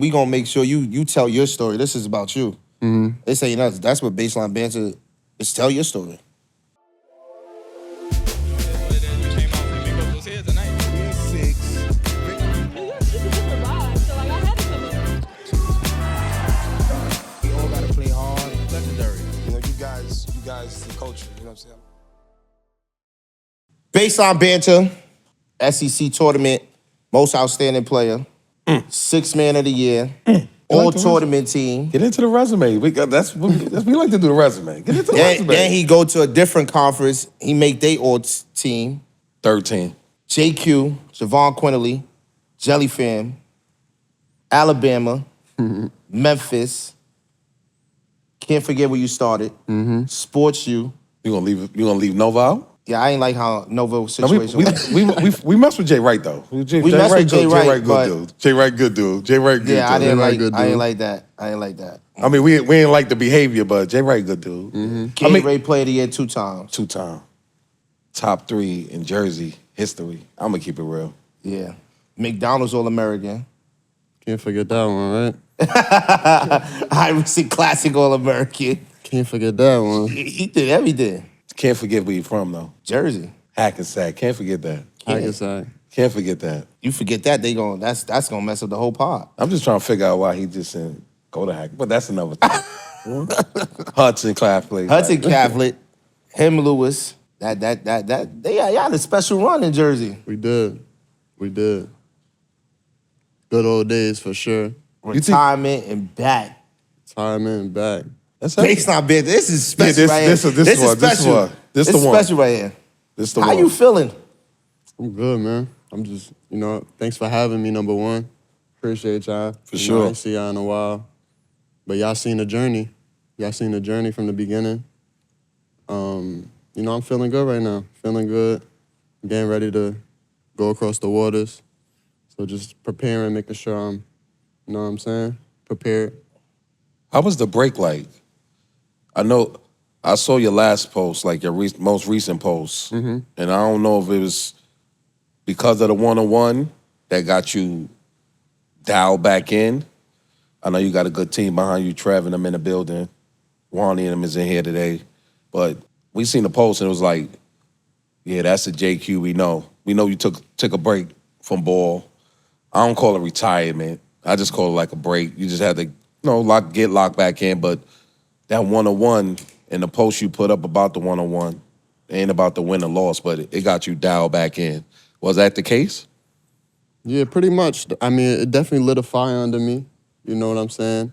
we gonna make sure you tell your story. This is about you. This ain't us. That's what baseline banter is. Tell your story. You guys, the culture. You know what I'm saying? Baseline banter, SEC tournament, most outstanding player, sixth man of the year, all tournament team. Get into the resume. We like to do the resume. Get into the resume. Then he go to a different conference. He make they Oats team. 13. JQ, Jahvon Quinerly, Jelly Fam, Alabama, Memphis. Can't forget where you started. Sports U. You gonna leave Nova out? Yeah, I ain't like how Nova situation was. We mess with Jay Wright though. Jay Wright, Jay Wright good dude. Jay Wright good dude. Jay Wright good dude. Yeah, I didn't like that. I didn't like that. I mean, we ain't like the behavior, but Jay Wright good dude. Gatorade Player of the Year 2 times. 2 times. Top 3 in Jersey history. I'm gonna keep it real. Yeah. McDonald's All-American. Can't forget that one, right? Iverson Classic All-American. Can't forget that one. He did everything. Can't forget where you from though. Jersey. Hackensack. Can't forget that. Hackensack. Can't forget that. You forget that, that's gonna mess up the whole pot. I'm just trying to figure out why he just didn't go to Hack, but that's another thing. Hudson Catholic. Hudson Catholic, him Lewis. Y'all had a special run in Jersey. We did. Good old days for sure. Retirement and back. Retirement and back. That's not bad. This is special right here. This is special. This is special right here. This the How one. you feeling? I'm good, man. I'm just, thanks for having me, number one. Appreciate y'all. For sure. I ain't see y'all in a while. But y'all seen the journey. Y'all seen the journey from the beginning. I'm feeling good right now. Feeling good. Getting ready to go across the waters. So just preparing, making sure I'm, you know what I'm saying, prepared. How was the break like? I know I saw your last post, like your most recent post, and I don't know if it was because of the one-on-one that got you dialed back in. I know you got a good team behind you, Trev and them in the building. Ronnie and them is in here today. But we seen the post and it was like, yeah, that's a JQ we know. We know you took a break from ball. I don't call it retirement. I just call it like a break. You just had to, get locked back in. But that one-on-one and the post you put up about the one-on-one ain't about the win or loss, but it got you dialed back in. Was that the case? Yeah, pretty much. I mean, it definitely lit a fire under me. You know what I'm saying?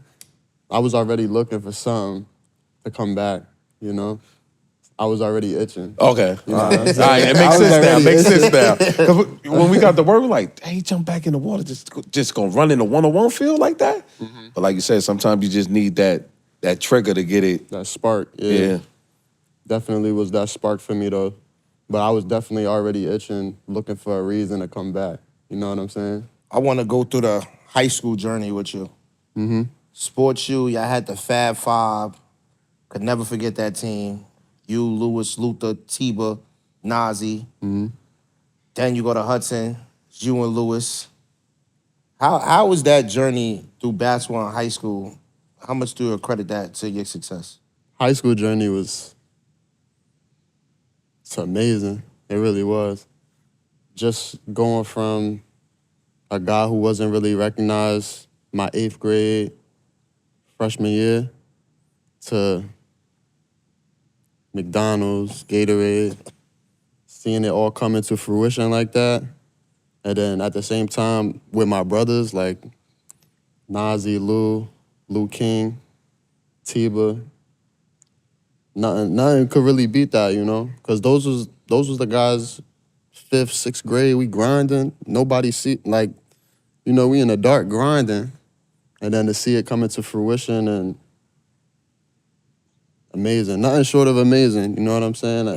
I was already looking for something to come back, I was already itching. Okay. You know All right. It makes sense now. Because when we got the word, we're like, hey, jump back in the water, just gonna run in the one-on-one field like that? But like you said, sometimes you just need that trigger to get it. That spark, yeah. Definitely was that spark for me, though. But I was definitely already itching, looking for a reason to come back. You know what I'm saying? I want to go through the high school journey with you. Sports U, y'all had the Fab Five. Could never forget that team. You, Lewis, Luther, Tiba, Nazi. Then you go to Hudson, you and Lewis. How was that journey through basketball in high school? How much do you accredit that to your success? High school journey it's amazing. It really was. Just going from a guy who wasn't really recognized my 8th grade freshman year to McDonald's, Gatorade, seeing it all come into fruition like that. And then at the same time with my brothers like Nazi, Lou King, Tiba, nothing could really beat that, Because those was the guys 5th, 6th grade, we grinding. Nobody see, we in the dark grinding. And then to see it come into fruition and amazing. Nothing short of amazing, you know what I'm saying?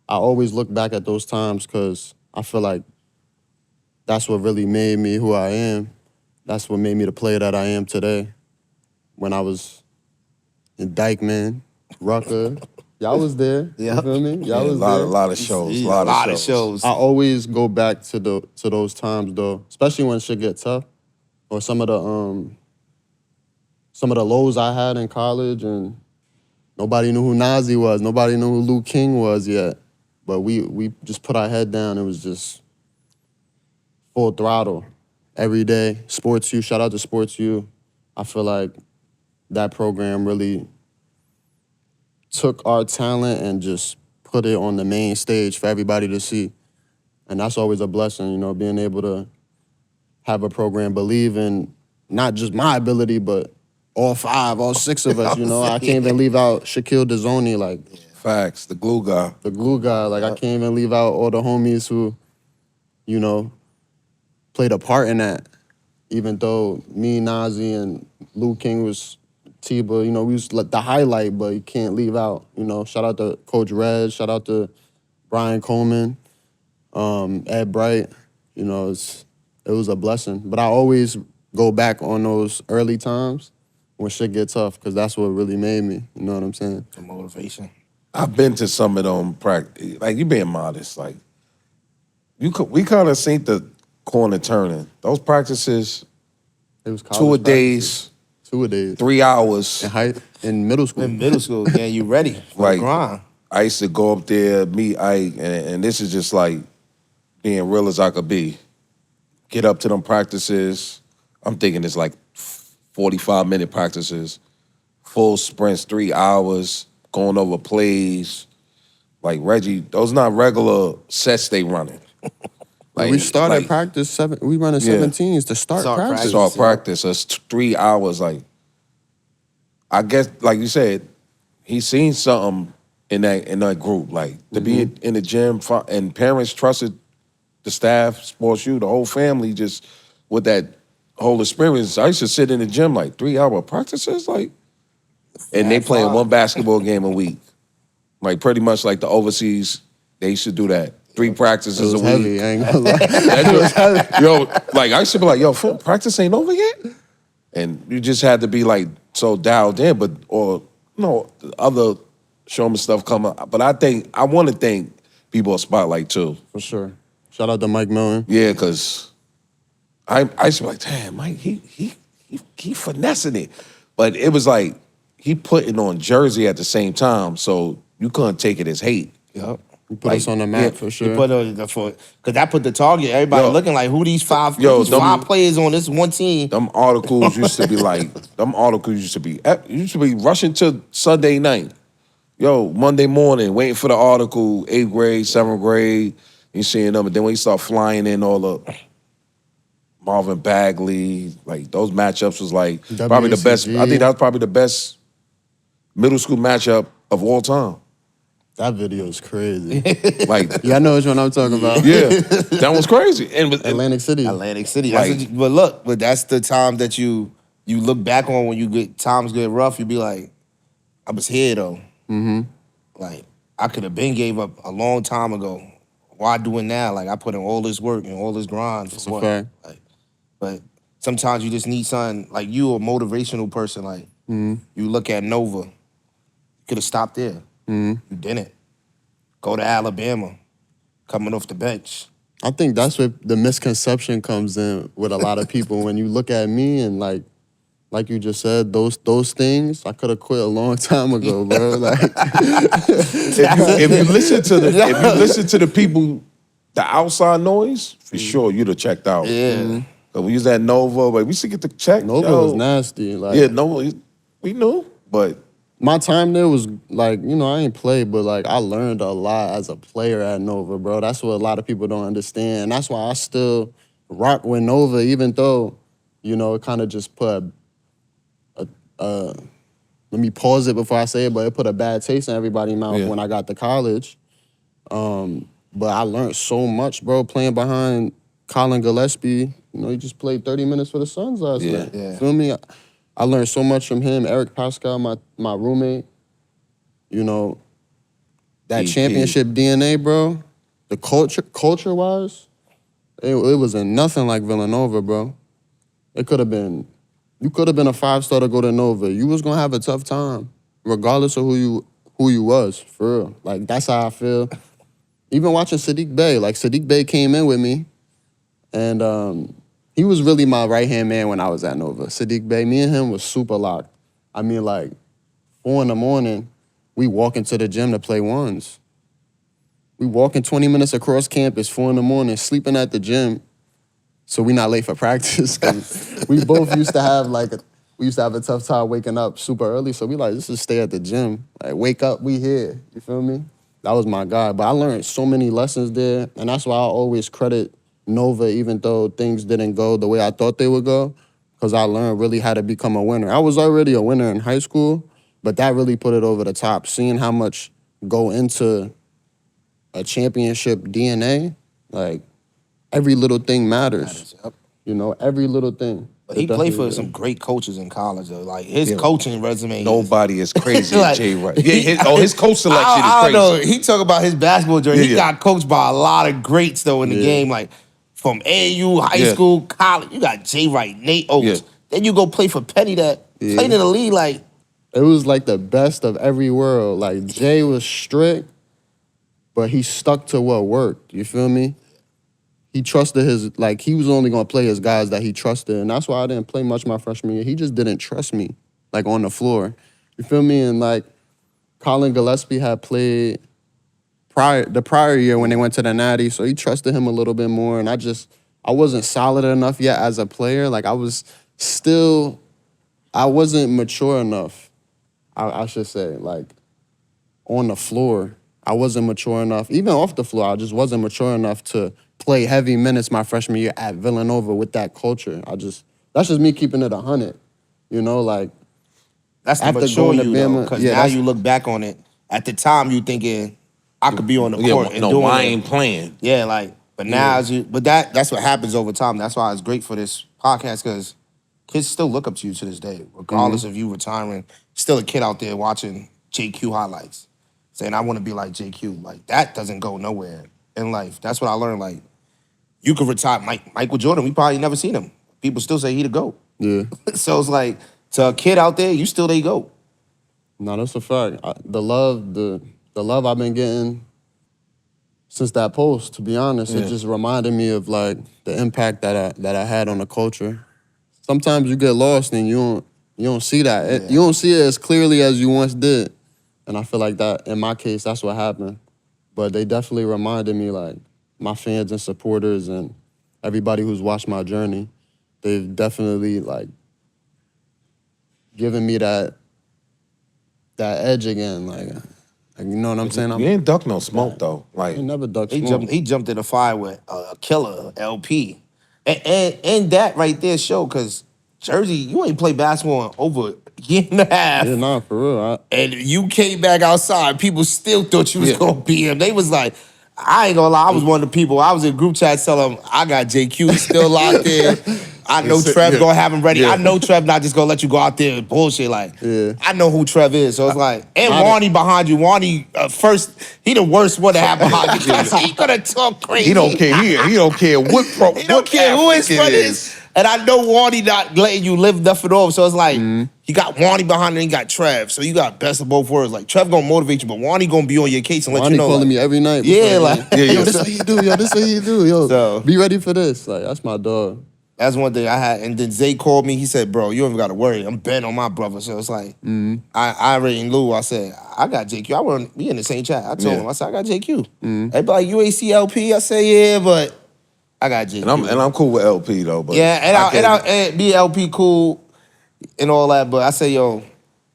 I always look back at those times because I feel like that's what really made me who I am. That's what made me the player that I am today. When I was in Dykeman, Rucker, y'all was there. You feel me? Y'all was there. A lot of shows. A lot of shows. I always go back to those times though, especially when shit get tough. or some of the lows I had in college, and nobody knew who Nazi was. Nobody knew who Luke King was yet. But we just put our head down. It was just full throttle every day. Sports U, shout out to Sports U. I feel like that program really took our talent and just put it on the main stage for everybody to see. And that's always a blessing, you know, being able to have a program believe in not just my ability, but all 6 of us, you know. I can't even leave out Shaquille Dezzoni, like Facts, the glue guy. the glue guy. Like, I can't even leave out all the homies who, you know, played a part in that. Even though me, Nazi, and Luke King was Tiba, you know, we was like the highlight, but you can't leave out, you know. Shout out to Coach Reg, shout out to Brian Coleman, Ed Bright. You know, it was a blessing. But I always go back on those early times when shit get tough, because that's what really made me. You know what I'm saying? The motivation. I've been to some of them practice. Like, you being modest. Like, we kind of seen the corner turning. Those practices, It was 2 a days, 2 a days. 3 hours. In middle school. In middle school, yeah, you ready for Like, the grind. I used to go up there, meet Ike, and this is just like being real as I could be. Get up to them practices. I'm thinking it's like 45-minute practices, full sprints, 3 hours, going over plays. Like, Reggie, those not regular sets they running. Like, we started practice we running 17s to start practice. Start practice. It's 3 hours. Like, I guess, like you said, he seen something in that group. Like, to be in the gym, and parents trusted the staff, Sports U, the whole family, just with that whole experience. I used to sit in the gym like 3-hour practices, like, and they playing one basketball game a week. Like, pretty much like the overseas, they used to do that. 3 practices a week. Heavy, I ain't gonna lie. Yo, like, I used to be like, yo, practice ain't over yet? And you just had to be like so dialed in, other show me stuff come up. But I want to thank people at Spotlight too. For sure. Shout out to Mike Millen. Yeah, because I used to be like, damn, Mike, he finessing it. But it was like, he putting on Jersey at the same time, so you couldn't take it as hate. Yep. You put us on the map for sure. You put because that put the target. Everybody looking like, who these 5 players on this one team? Them articles used to be like, used to be rushing to Sunday night. Yo, Monday morning, waiting for the article, 8th grade, 7th grade, you seeing them. And then when you start flying in all the Marvin Bagley, like, those matchups was like probably the best. I think that was probably the best middle school matchup of all time. That video is crazy. Like, yeah, I know which one I'm talking about. Yeah, that was crazy. And Atlantic City. Like, But that's the time that you look back on when times get rough. You be like, I was here though. Mm-hmm. Like, I could have been gave up a long time ago. Why do it now? Like, I put in all this work and all this grind for what? Like, but sometimes you just need something. Like, you a motivational person. Like, you look at Nova. You could have stopped there. You didn't. Go to Alabama, coming off the bench. I think that's where the misconception comes in with a lot of people. When you look at me and like you just said, those things, I could have quit a long time ago, bro. Like, if you listen to the people, the outside noise, for sure you'd have checked out. Yeah. But we was at Nova, but we used to get the check. Nova was nasty. Like, yeah, Nova, we knew, but my time there was like, you know, I ain't played, but like, I learned a lot as a player at Nova, bro. That's what a lot of people don't understand. And that's why I still rock with Nova, even though, you know, it kind of just put let me pause it before I say it, but it put a bad taste in everybody's mouth when I got to college. But I learned so much, bro, playing behind Colin Gillespie. You know, he just played 30 minutes for the Suns last night. Yeah. Feel me? I learned so much from him. Eric Pascal, my roommate. You know, that championship DNA, bro. The culture-wise, it wasn't nothing like Villanova, bro. You could have been a 5-star to go to Nova. You was gonna have a tough time, regardless of who you was, for real. Like, that's how I feel. Even watching Sadiq Bey, like, Sadiq Bey came in with me, and he was really my right-hand man when I was at Nova. Sadiq Bey, me and him was super locked. I mean, like, 4 a.m, we walk into the gym to play ones. We walking 20 minutes across campus, 4 a.m, sleeping at the gym, so we not late for practice. 'Cause we both used to have a tough time waking up super early, so we like, let's just stay at the gym. Like, wake up, we here. You feel me? That was my guy. But I learned so many lessons there, and that's why I always credit Nova, even though things didn't go the way I thought they would go, because I learned really how to become a winner. I was already a winner in high school, but that really put it over the top. Seeing how much go into a championship DNA, like, every little thing matters. Yep. You know, every little thing. But he It played for definitely some did. great coaches in college, though. Like, his coaching resume Nobody is crazy Like, as Jay Wright. Yeah, his coach selection I is don't crazy. know. He talk about his basketball journey. He Yeah. got coached by a lot of greats, though, in the Yeah. game. Like, from AAU, high Yeah. school, college. You got Jay Wright, Nate Oats. Yeah. Then you go play for Penny that played in the league. Like, It was like the best of every world. Like, Jay was strict, but he stuck to what worked. You feel me? He trusted he was only gonna play his guys that he trusted. And that's why I didn't play much my freshman year. He just didn't trust me, like, on the floor. You feel me? And, like, Colin Gillespie had played the prior year when they went to the Natty, so he trusted him a little bit more. And I wasn't solid enough yet as a player. Like, I wasn't mature enough, I should say, like, on the floor. I wasn't mature enough. Even off the floor, I just wasn't mature enough to play heavy minutes my freshman year at Villanova with that culture. That's just me keeping it 100. You know, like, that's the after mature going to you, though. Bama, Because yeah, now that's- you look back on it. At the time, you thinking, I could be on the court and doing I it. ain't playing. Yeah, like, but now that's what happens over time. That's why it's great for this podcast, because kids still look up to you to this day, regardless of you retiring. Still a kid out there watching JQ highlights, saying, I want to be like JQ. Like, that doesn't go nowhere in life. That's what I learned. Like, you could retire. Michael Jordan, we probably never seen him. People still say he the GOAT. Yeah. So it's like, to a kid out there, you still they GOAT. No, that's a fact. The love I've been getting since that post, to be honest, it just reminded me of, like, the impact that I had on the culture. Sometimes you get lost and you don't see that. You don't see it as clearly as you once did. And I feel like that, in my case, that's what happened. But they definitely reminded me, like, my fans and supporters and everybody who's watched my journey, they've definitely, like, given me that edge again. Like, you know what I'm saying? You ain't duck no smoke, though. Like, I ain't never ducked He smoke. jumped in the fire with a killer LP, and that right there show, because Jersey, you ain't played basketball in over a year and a half, Yeah, nah, for real. and you came back outside. People still thought you was gonna beat him. They was like, I ain't gonna lie, I was one of the people. I was in group chat telling them I got JQ still locked in. I know Trev gonna have him ready. I know Trev not just gonna let you go out there and bullshit. Like, I know who Trev is. So it's like, and Wani behind you. Wani, first, he the worst one to have behind you. He gonna talk crazy. he don't care here. He don't care what He don't care who his friend is. And I know Wani not letting you live nothing off. So it's like, you got Wani behind him and you got Trev. So you got best of both worlds. Like, Trev gonna motivate you, but Wani gonna be on your case and let Wani you know. calling like, me every night. Yeah, like, yo, this what you do, yo, this what you do, yo. So- Be ready for this. Like, that's my dog. That's one thing I had. And then Zay called me. He said, bro, you don't even got to worry. I'm betting on my brother. So it's like, I already in Lou. I said, I got JQ. We in the same chat. I told him, I said, I got JQ. Everybody like, you ain't see LP? I said, yeah, but I got JQ. And I'm cool with LP, though. But Yeah, and me and LP cool and all that. But I say, yo,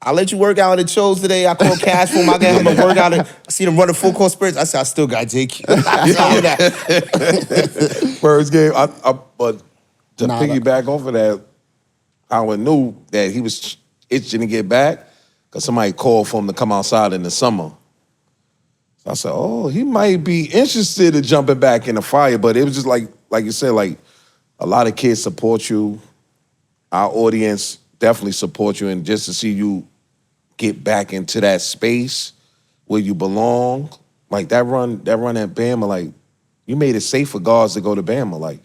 I let you work out at shows today. I called Cash for him. I got him a workout. I see them running full court sprints. I said, I still got JQ. I told him that. First game, but to Nah, piggyback off of that, I knew that he was itching to get back because somebody called for him to come outside in the summer. So I said, oh, he might be interested in jumping back in the fire. But it was just like you said, like, a lot of kids support you. Our audience definitely support you. And just to see you get back into that space where you belong, like that run at Bama, like, you made it safe for guards to go to Bama. Like,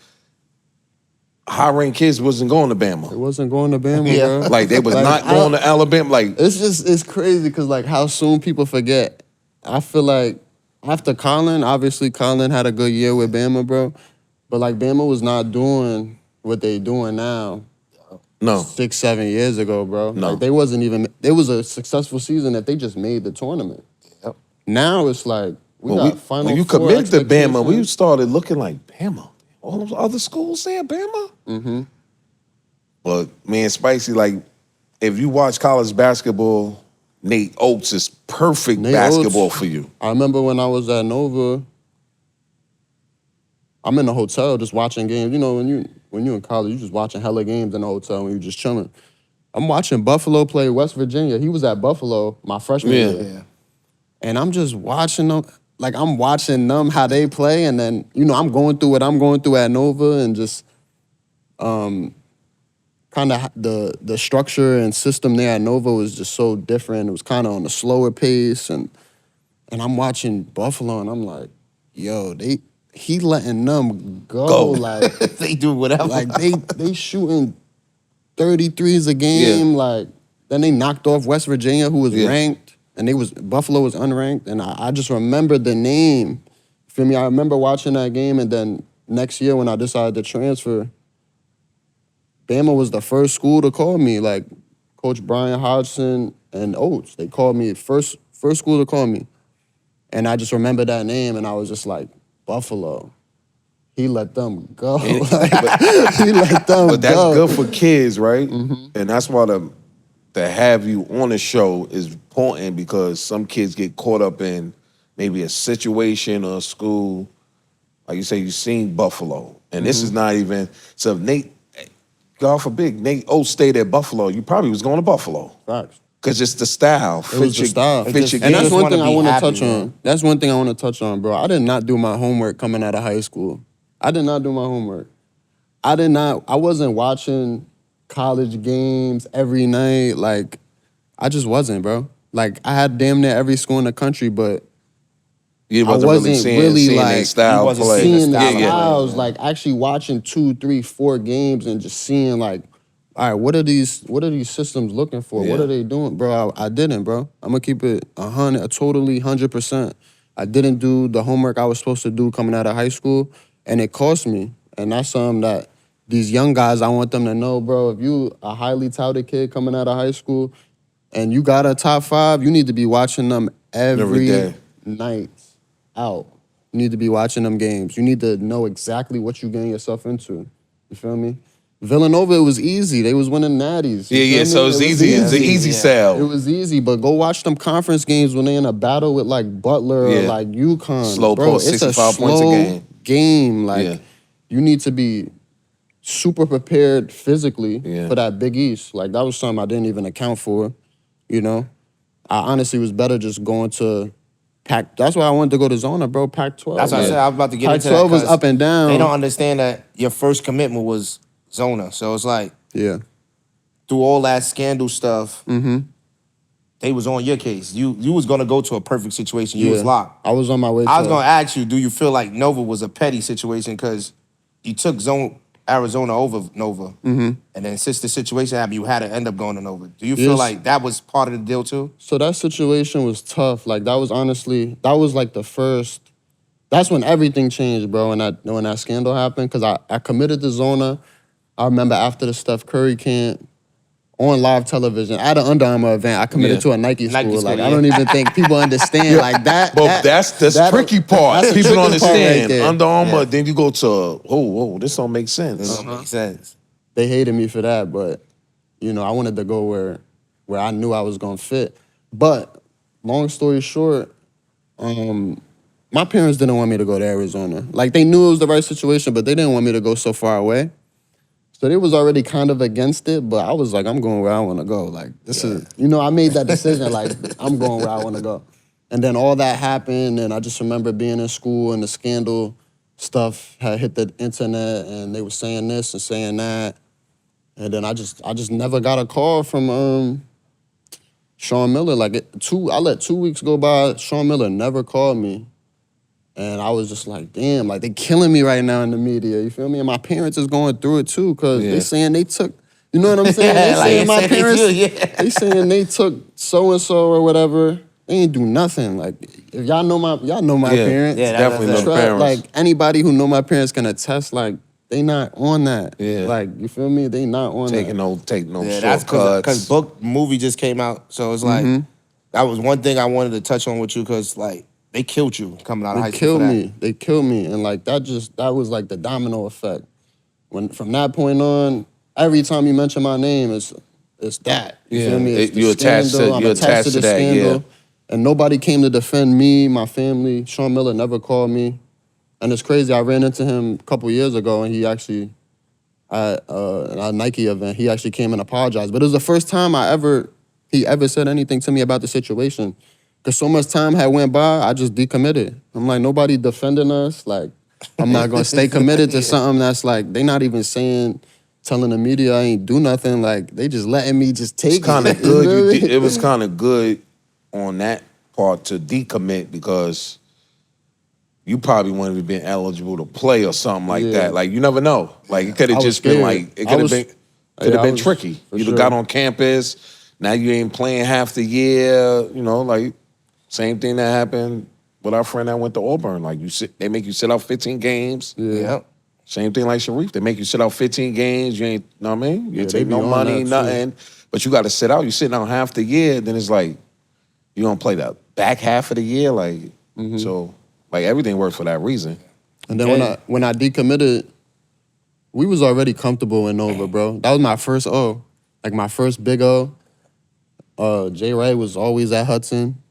high-ranked kids wasn't going to It Bama. wasn't going to Bama, bro. Like, they was Like, not going to Alabama. Like, It's crazy because, like, how soon people forget. I feel like after Colin, obviously Colin had a good year with Bama, bro. But, like, Bama was not doing what they doing now. No. 6-7 years ago, bro. No. Like, they wasn't even. It was a successful season if they just made the tournament. Yep. Now it's like we got Final when you Four committed to Bama, we expectations. started looking like Bama. All those other schools saying Bama. Mm-hmm. But man, Spicy, like if you watch college basketball, Nate Oats is perfect Nate basketball Oats. for you. I remember when I was at Nova. I'm in the hotel just watching games. You know, when you in college, you just watching hella games in the hotel when you just chilling. I'm watching Buffalo play West Virginia. He was at Buffalo my freshman year. Yeah. And I'm just watching them. Like, I'm watching them, how they play. And then, I'm going through what I'm going through at Nova and just kind of the structure and system there at Nova was just so different. It was kind of on a slower pace. And I'm watching Buffalo and I'm like, yo, he letting them go. Like, They do whatever. like they shooting 33s a game. Yeah. Like, then they knocked off West Virginia, who was Yeah. ranked, and Buffalo was unranked. And I just remember the name. Feel me? I remember watching that game, and then next year when I decided to transfer, Bama was the first school to call me. Like, Coach Brian Hodgson and Oats, they called me first school to call me. And I just remember that name, and I was just like, Buffalo. He let them go. He let them go. But that's good for kids, right? Mm-hmm. And that's why to have you on the show is important because some kids get caught up in maybe a situation or a school. Like you say, you've seen Buffalo. And this is not even, so if Nate, God forbid, Nate Oats stayed at Buffalo, you probably was going to Buffalo. Facts. Because it's the style. It was the style. Fits your And game. that's one thing I wanna be want to happy, touch man. on. That's one thing I want to touch on, bro. I did not do my homework coming out of high school. I did not do my homework. I wasn't watching college games every night. Like, I just wasn't, bro. Like, I had damn near every school in the country, but You I wasn't seeing really, their like, style you wasn't play. seeing the style of play, styles, yeah. like actually watching 2, 3, 4 games and just seeing like, all right, what are these systems looking for? What Yeah. are they doing? Bro, I didn't, bro. I'm gonna keep it 100%. I didn't do the homework I was supposed to do coming out of high school, and it cost me. And that's something that these young guys, I want them to know, bro, if you a highly touted kid coming out of high school and you got a top 5, you need to be watching them every day. night out. You need to be watching them games. You need to know exactly what you're getting yourself into. You feel me? Villanova, it was easy. They was winning natties. You Yeah, feel me? so it's It was easy. It's an easy Yeah. sell. It was easy, but go watch them conference games when they in a battle with like Butler or Yeah. like UConn. Slow Bro, post, it's a 65 slow points a game. game. Like, Yeah. you need to be super prepared physically Yeah. for that Big East. Like, that was something I didn't even account for, I honestly was better just going to Pac. That's why I wanted to go to Zona, bro. Pac-12. That's what I said. I was about to get into that. Pac-12 was 'cause up and down. They don't understand that your first commitment was Zona. So it's like, Yeah. through all that scandal stuff, Mm-hmm. they was on your case. You was gonna go to a perfect situation. You was Yeah. locked. I was on my way I was to gonna ask you, do you feel like Nova was a petty situation because you took Arizona over Nova, and then since the situation happened, you had to end up going to Nova. Do you feel Yes. like that was part of the deal too? So that situation was tough. Like, that was like the first. That's when everything changed, bro. When that scandal happened, because I committed to Zona. I remember after the Steph Curry camp on live television at an Under Armour event, I committed Yeah. to a Nike school. Nike school, Like, yeah. I don't even think people understand like that. But that's the tricky part. that's the People don't tricky part right understand. there. Under Armour, Yeah. then you go to, whoa, this don't make sense. It don't make sense. They hated me for that, but I wanted to go where I knew I was gonna fit. But long story short, my parents didn't want me to go to Arizona. Like, they knew it was the right situation, but they didn't want me to go so far away. So they was already kind of against it, but I was like, I'm going where I want to go. Like, this is, I made that decision. Like, I'm going where I want to go. And then all that happened, and I just remember being in school and the scandal stuff had hit the internet, and they were saying this and saying that. And then I just never got a call from Sean Miller. Like, I let 2 weeks go by. Sean Miller never called me. And I was just like, damn, like, they killing me right now in the media, you feel me? And my parents is going through it too, because they saying they took, you know what I'm saying? They Like, saying my saying they parents, do, yeah. they saying they took so-and-so or whatever. They ain't do nothing. Like, if y'all know my Yeah. parents. Yeah, Definitely that's know the parents. Like, anybody who know my parents can attest, like, they not on that. Yeah. Like, you feel me? They not on Take that. no Yeah, that's shortcuts. because book movie just came out, so it's like that was one thing I wanted to touch on with you because like they killed you coming out of high They school for killed that. me. They killed me. And like that was like the domino effect. When from that point on, every time you mention my name, it's that. You feel me? It's the you attached scandal. to I'm you attached to the that, scandal. yeah. And nobody came to defend me, my family. Sean Miller never called me. And it's crazy, I ran into him a couple years ago and he actually, at a Nike event, he actually came and apologized. But it was the first time he ever said anything to me about the situation. Because so much time had went by, I just decommitted. I'm like, nobody defending us. Like, I'm not going to stay committed to something that's like, they not even telling the media I ain't do nothing. Like, they just letting me just take It's kind it. of good. You know what I mean? It was kind of good on that part to decommit because you probably wouldn't have been eligible to play or something like that. Like, you never know. Like, it could I have was just been scared. like, it I could have was- been, Yeah, I was- tricky. for You'd sure. have got on campus. Now you ain't playing half the year. You know, like same thing that happened with our friend that went to Auburn. Like they make you sit out 15 games. Yep. Same thing like Sharif. They make you sit out 15 games. You ain't, know what I mean? You Yeah, ain't they take be no on money, that, too. nothing. But you got to sit out. You sitting out half the year. Then it's like you gonna play the back half of the year. Like so, like everything works for that reason. And then Okay. when I decommitted, we was already comfortable in Nova, bro. That was my first O. Like my first big O. Jay Wright was always at Hudson.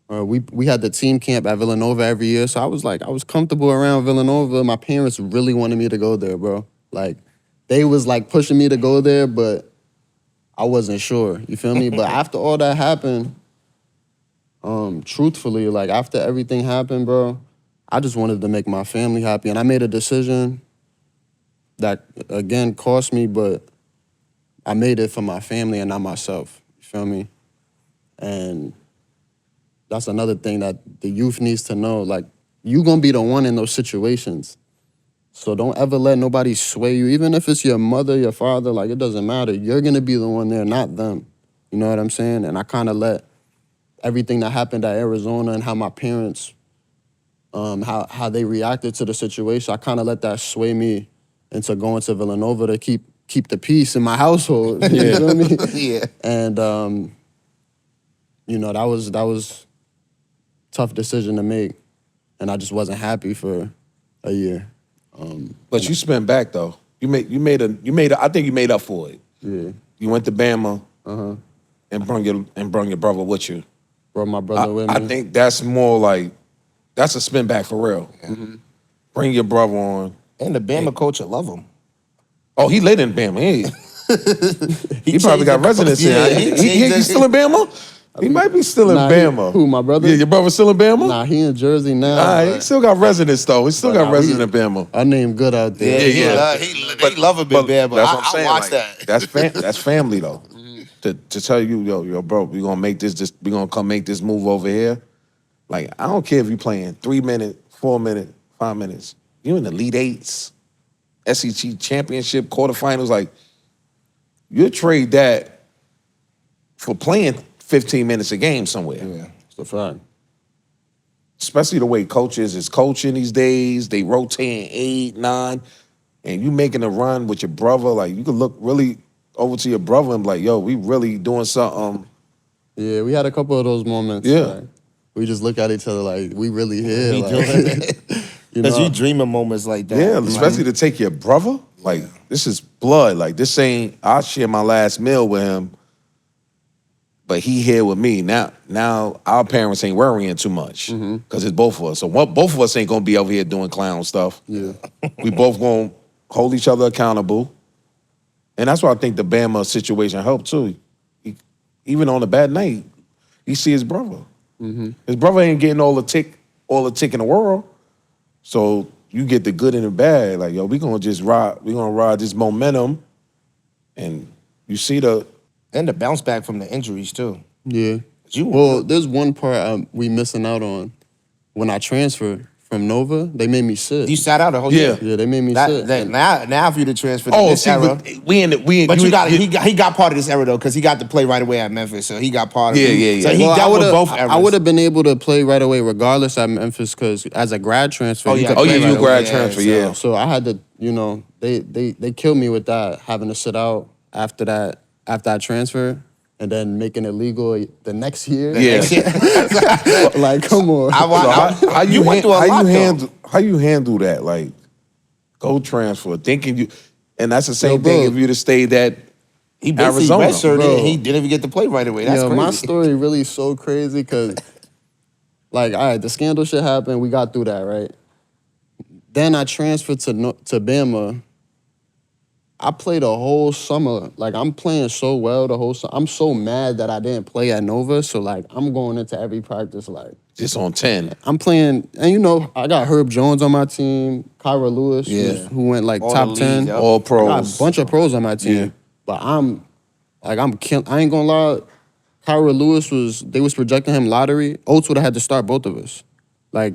We had the team camp at Villanova every year. So I was comfortable around Villanova. My parents really wanted me to go there, bro. Like they was like pushing me to go there, but I wasn't sure. You feel me? But after all that happened, truthfully, like after everything happened, bro, I just wanted to make my family happy. And I made a decision that, again, cost me, but I made it for my family and not myself. You feel me? And that's another thing that the youth needs to know. Like, you gonna be the one in those situations. So don't ever let nobody sway you. Even if it's your mother, your father, like, it doesn't matter. You're gonna be the one there, not them. You know what I'm saying? And I kind of let everything that happened at Arizona and how my parents, how they reacted to the situation, I kind of let that sway me into going to Villanova to keep the peace in my household. You feel me? Yeah. And you know, that was tough decision to make, and I just wasn't happy for a year. But you spent back though. I think you made up for it. Yeah, You went to Bama and brung your brother with you. brought my brother with me. I think that's more like that's a spin back for real. Bring your brother on. And the Bama coach will love him. Oh, he lit in Bama. He probably got residency. Yeah, He's still in Bama? He might be still in Nah, Bama. who, my brother? Yeah, your brother still in Bama? Nah, he in Jersey now. All right, but- he still got residence though. He still got resident in Bama. Our name good out there. He love a bit Bama. That's what I'm saying. I watch like, that. That's family though. To tell you, yo, bro, we gonna make this. We gonna come make this move over here. Like I don't care if you playing 3 minutes, 4 minutes, 5 minutes. You in the Elite Eights, SEC championship quarterfinals. Like you trade that for playing 15 minutes a game somewhere. Yeah. It's a fact. Especially the way coaches is coaching these days. They rotating 8, 9, and you making a run with your brother. Like you could look really over to your brother and be like, yo, we really doing something. Yeah, we had a couple of those moments. Yeah. Like, we just look at each other like, we really here. We like, doing it. you Because know? you dream of moments like that. Yeah, Like, especially to take your brother. Like, this is blood. Like, this ain't, I share my last meal with him, but he here with me. Now our parents ain't worrying too much because it's both of us. So both of us ain't going to be over here doing clown stuff. Yeah. We both going to hold each other accountable. And that's why I think the Bama situation helped, too. Even on a bad night, he see his brother. His brother ain't getting all the tick in the world. So you get the good and the bad. Like, yo, we gonna ride this momentum. And you see And the bounce back from the injuries, too. Yeah. You- Well, there's one part we missing out on. When I transferred from Nova, they made me sit. You sat out a whole Yeah. year. Yeah, they made me sit. Now for you to transfer to oh, this see, era. but He got part of this era though, because he got to play right away at Memphis, so he got part of it. Yeah. So he Well, dealt with both eras. I would have been able to play right away regardless at Memphis because as a grad transfer, Oh, you yeah. could Oh, play yeah, right you grad away. transfer, so- yeah. So I had to, you know, they killed me with that, having to sit out after I transferred, and then making it legal the next year. Yeah. Like, come on. How you went through a lot, though. How you handle that? Like, go transfer, thinking you, and that's the same bro. thing if you'd have stayed at He basically Arizona, redshirted bro. and he didn't even get to play right away. That's crazy. My story really so crazy because, like, all right, the scandal shit happened. We got through that, right? Then I transferred to Bama. I played a whole summer. Like, I'm playing so well the whole summer. I'm so mad that I didn't play at Nova. So, like, I'm going into every practice, like, just on 10. I'm playing, and you know, I got Herb Jones on my team, Kyra Lewis, who went like All top the 10. leagues, yup. All I got pros. a bunch of pros on my team. Yeah. But I ain't gonna lie, Kyra Lewis they was projecting him lottery. Oats would have had to start both of us. Like,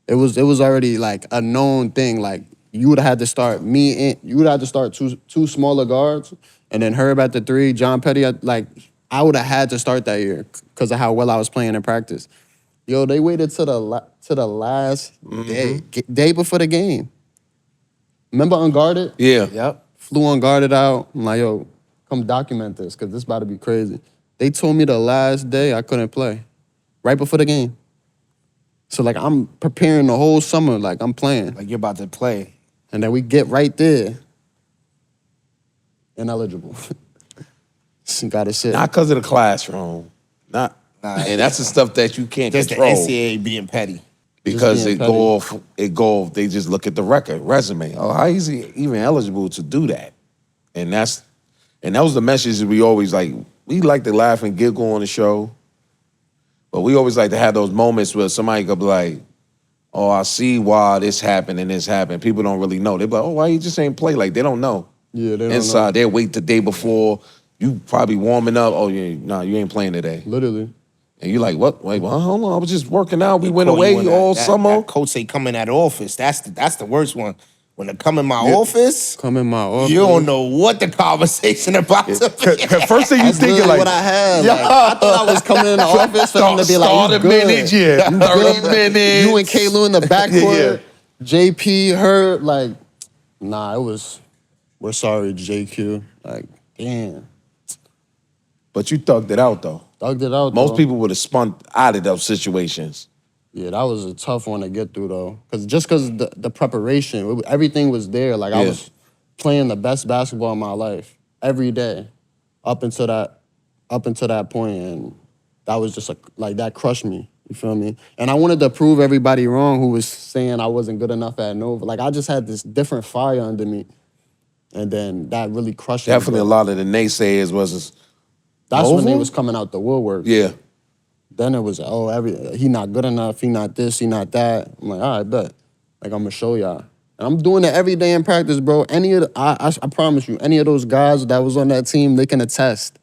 it was already like a known thing. Like, you would have had to start you would have to start two smaller guards, and then Herb at the 3, John Petty I would have had to start that year because of how well I was playing in practice. Yo, they waited to the last day before the game. Remember Unguarded? Yeah. Yep. Flew Unguarded out. I'm like, yo, come document this because this about to be crazy. They told me the last day I couldn't play, right before the game. So, like, I'm preparing the whole summer, like, I'm playing. Like you're about to play. And then we get right there. Ineligible. Gotta sit. Not because of the classroom. Nah. And that's the stuff that you can't Just control. the NCAA being petty. Because being it go off, they just look at the resume. Oh, how is he even eligible to do that? And that was the message that we always we like to laugh and giggle on the show. But we always like to have those moments where somebody could be like, oh, I see why this happened and this happened. People don't really know. They be like, oh, why you just ain't play? Like, they don't know. Yeah, they don't Inside, know. they wait the day before. You probably warming up. Oh, yeah, nah, you ain't playing today. Literally. And you like, what? Wait, well, hold on. I was just working out. We They went call you away when all that summer. coach say come in that office. That's the worst one. When they come in my office, Come in my office. you don't know what the conversation about to be. First thing you That's thinking literally like, what I had. Like, I thought I was coming in the office for them to be like, start you a good. minute, yeah. 30 minutes. You and K-Lou in the backcourt. Yeah. JP, her, like, nah, we're sorry, JQ. Like, damn. But you thugged it out, though. Thugged it out, Most though. people would have spun out of those situations. Yeah, that was a tough one to get through, though. Because the preparation, everything was there. Like, I Yeah. was playing the best basketball in my life every day up until that point, and that was just that crushed me. You feel me? And I wanted to prove everybody wrong who was saying I wasn't good enough at Nova. Like, I just had this different fire under me, and then that really crushed me. Definitely a lot of the naysayers was, That's when they Nova? was coming out the woodwork. yeah. Then it was, he not good enough, he not this, he not that. I'm like, all right, bet. Like, I'm gonna show y'all. And I'm doing it every day in practice, bro. I promise you, any of those guys that was on that team, they can attest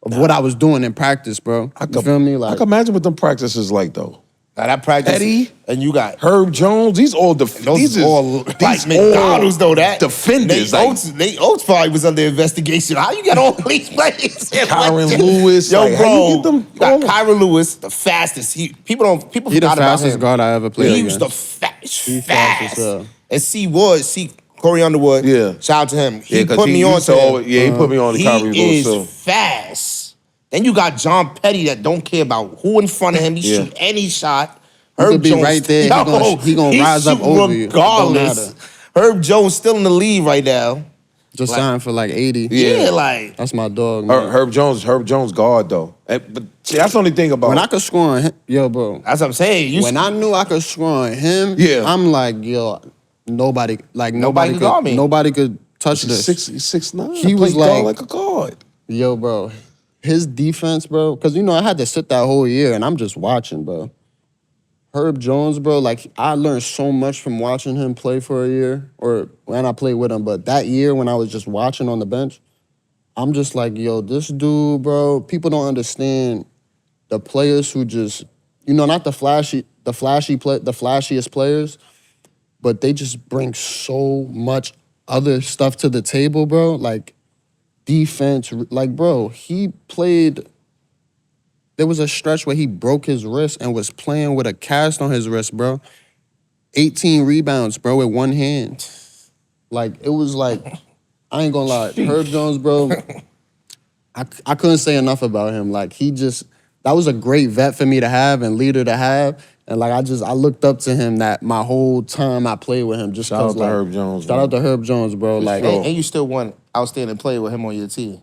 of what I was doing in practice, bro. You feel me? I Like, can imagine what them practices like, though. Now that practice, Eddie? and you got Herb Jones, these all those these is all like McDonald's though. That defenders, Nate Oats probably was under investigation. How you got all these players? Kyron Lewis, Yo, like, how bro, you get them you got all- Kyron Lewis, the fastest. People he the forgot about fastest him. guard I ever played He was the against. fast. fast as hell. And Corey Underwood. Yeah. Shout out to him. He Yeah, 'cause put me on used to him. always- yeah, he put me on the He Kyrie Lewis is too. fast. Then you got John Petty that don't care about who in front of him. He Yeah. shoot any shot. He could be right there. He gonna rise up shoot over you. It don't regardless. matter. Herb Jones still in the lead right now. Just signed for like 80. Yeah. Yeah, like That's my dog, man. Herb Jones guard, though. But see, that's the only thing about When I could score on him, yo, bro. that's what I'm saying. When I knew I could score on him, Yeah. I'm like, yo, nobody Nobody could guard me. Nobody could touch this. 6'9". He was guard like- a guard. Yo, bro, his defense, bro, because, I had to sit that whole year, and I'm just watching, bro. Herb Jones, bro, like, I learned so much from watching him play for a year, or when I played with him, but that year when I was just watching on the bench, I'm just like, yo, this dude, bro, people don't understand the players who just, not the flashiest players, but they just bring so much other stuff to the table, bro. Like, defense, like, bro, he played. There was a stretch where he broke his wrist and was playing with a cast on his wrist, bro. 18 rebounds, bro, with one hand. Like, it was like, I ain't gonna lie, Herb Jones, bro, I couldn't say enough about him. Like, that was a great vet for me to have and leader to have. And like, I looked up to him that my whole time I played with him. Just Shout out cause to like, Herb Jones, shout man. out to Herb Jones, bro. Like, sure. And you still won outstanding player with him on your team.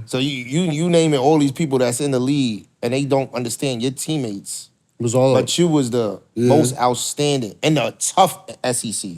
So you naming all these people that's in the league and they don't understand your teammates. it was all But you was the most outstanding and the tough SEC.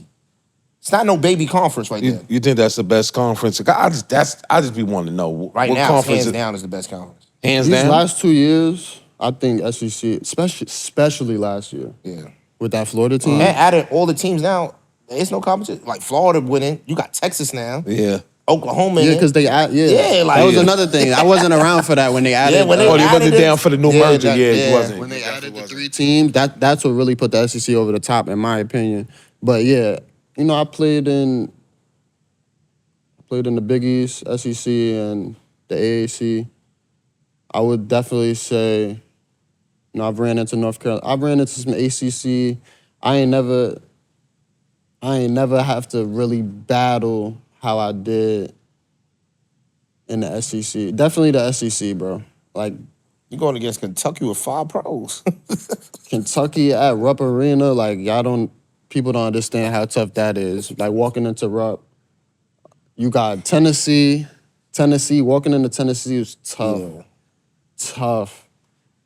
It's not no baby conference right there. You think that's the best conference? I just be wanting to know Right what now, conference hands down is the best conference. Hands these down. last 2 years, I think SEC, especially last year Yeah. with that Florida team. And out of all the teams now, there's no competition. Like Florida winning, you got Texas now, Yeah. Oklahoma. Yeah, because like that was another thing. I wasn't around for that when they added. when they Oh, you added wasn't it- down for the new merger. that- You wasn't. when they added the 3 teams, that's what really put the SEC over the top, in my opinion. But yeah, I played in the Big East, SEC, and the AAC. I would definitely say, I've ran into North Carolina. I've ran into some ACC. I ain't never have to really battle how I did in the SEC. Definitely the SEC, bro. Like, You going against Kentucky with 5 pros. Kentucky at Rupp Arena, like, people don't understand how tough that is. Like, walking into Rupp, you got Tennessee, walking into Tennessee was tough. Yeah. Tough.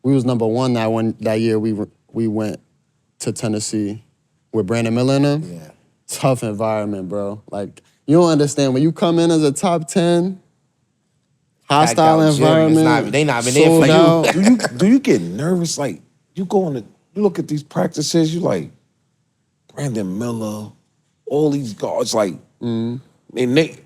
We was number 1 that year we went to Tennessee with Brandon Miller in them. Yeah. Tough environment, bro. Like, you don't understand, when you come in as a top 10, hostile Packed out gym, environment, they not been there for sold you. out. Do you get nervous? Like, you look at these practices, you like, Brandon Miller, all these guards, like, and Nate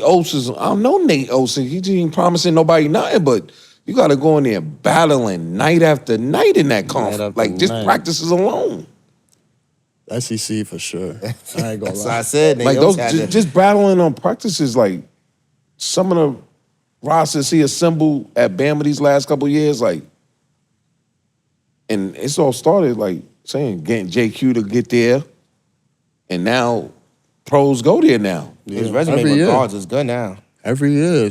Oats is, I don't know Nate Oats, he ain't promising nobody nothing, but you got to go in there battling night after night in that conference. after Like, just night. practices alone. SEC for sure. I ain't gonna So lie. I said, Like, those just battling on practices, like, some of the rosters he assembled at Bama these last couple of years, like, and it's all started, like, saying, getting JQ to get there, and now pros go there now. his resume Every with year. guards is good now. Every year.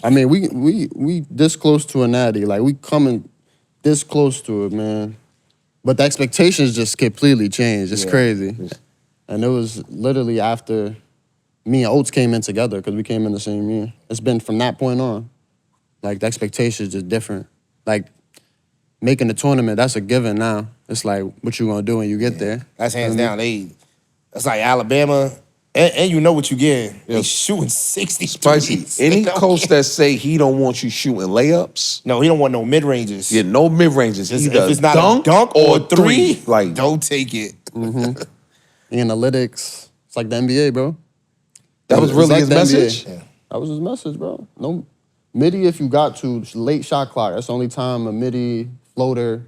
I mean, we this close to a natty. Like, we coming this close to it, man. But the expectations just completely changed. It's crazy. And it was literally after me and Oats came in together, because we came in the same year. It's been from that point on. Like, the expectations just different. Like, making the tournament, that's a given now. It's like, what you gonna do when you get there? That's hands down. That's like Alabama, and you know what you getting. They shooting 60 Spicy. threes. Any They don't coach care. that say he don't want you shooting layups, No, he don't want no mid ranges. yeah, no mid ranges. If Either it's not dunk, a dunk or three, Like, don't take it. Analytics. It's like the NBA, bro. that was It's really like his the NBA. message. Yeah. That was his message, bro. No midi if you got to. Late shot clock. That's the only time a midi floater.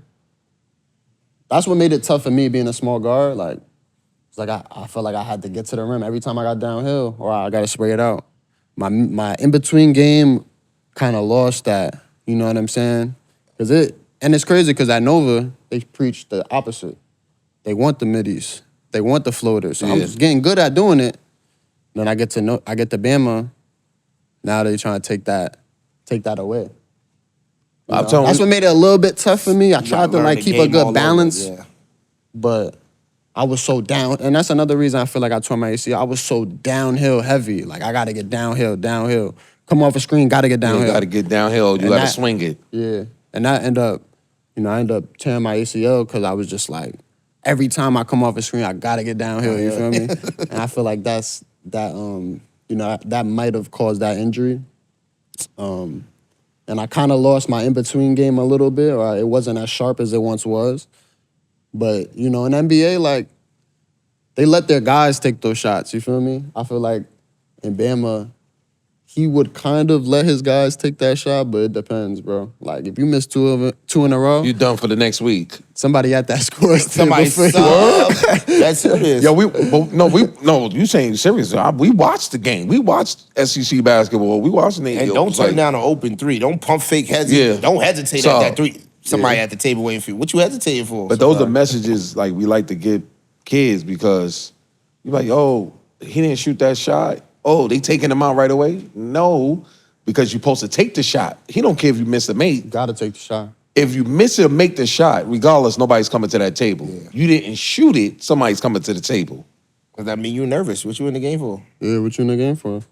That's what made it tough for me being a small guard. Like, it's like I felt like I had to get to the rim every time I got downhill, or I got to spray it out. My in between game kind of lost that. You know what I'm saying? And it's crazy because at Nova they preach the opposite. They want the middies. They want the floaters. So I'm Yeah. just getting good at doing it. Then I get to Bama. Now they trying to take that away. I'm telling That's you, what made it a little bit tough for me. I You tried gotta to learn like the keep a game all good over, balance, yeah. but I was so down, and that's another reason I feel like I tore my ACL. I was so downhill heavy. Like, I gotta get downhill. Come off a screen, gotta get downhill. you got to get downhill. You And got to that- swing it. Yeah, and I end up tearing my ACL because I was just like, every time I come off a screen, I gotta get downhill. You feel me? And I feel like that might have caused that injury. And I kind of lost my in-between game a little bit, or it wasn't as sharp as it once was. But, in NBA, like, they let their guys take those shots, you feel me? I feel like in Bama, he would kind of let his guys take that shot, but it depends, bro. Like, if you miss two in a row, You done for the next week. somebody at that score Somebody before you- sub. That's serious. Yo, you saying serious. We watched the game. We watched SEC basketball. We watched the And don't turn down an open three. Don't pump fake heads. Yeah. Don't hesitate So, at that three. Somebody at the table waiting for you. What you hesitating for? But those are messages like we like to give kids because you're like, oh, he didn't shoot that shot. Oh, they taking him out right away? No, because you're supposed to take the shot. He don't care if you miss or make. Gotta take the shot. If you miss it or make the shot, regardless, nobody's coming to that table. Yeah. You didn't shoot it, somebody's coming to the table. Does that mean you're nervous? What you in the game for? Yeah, what you in the game for?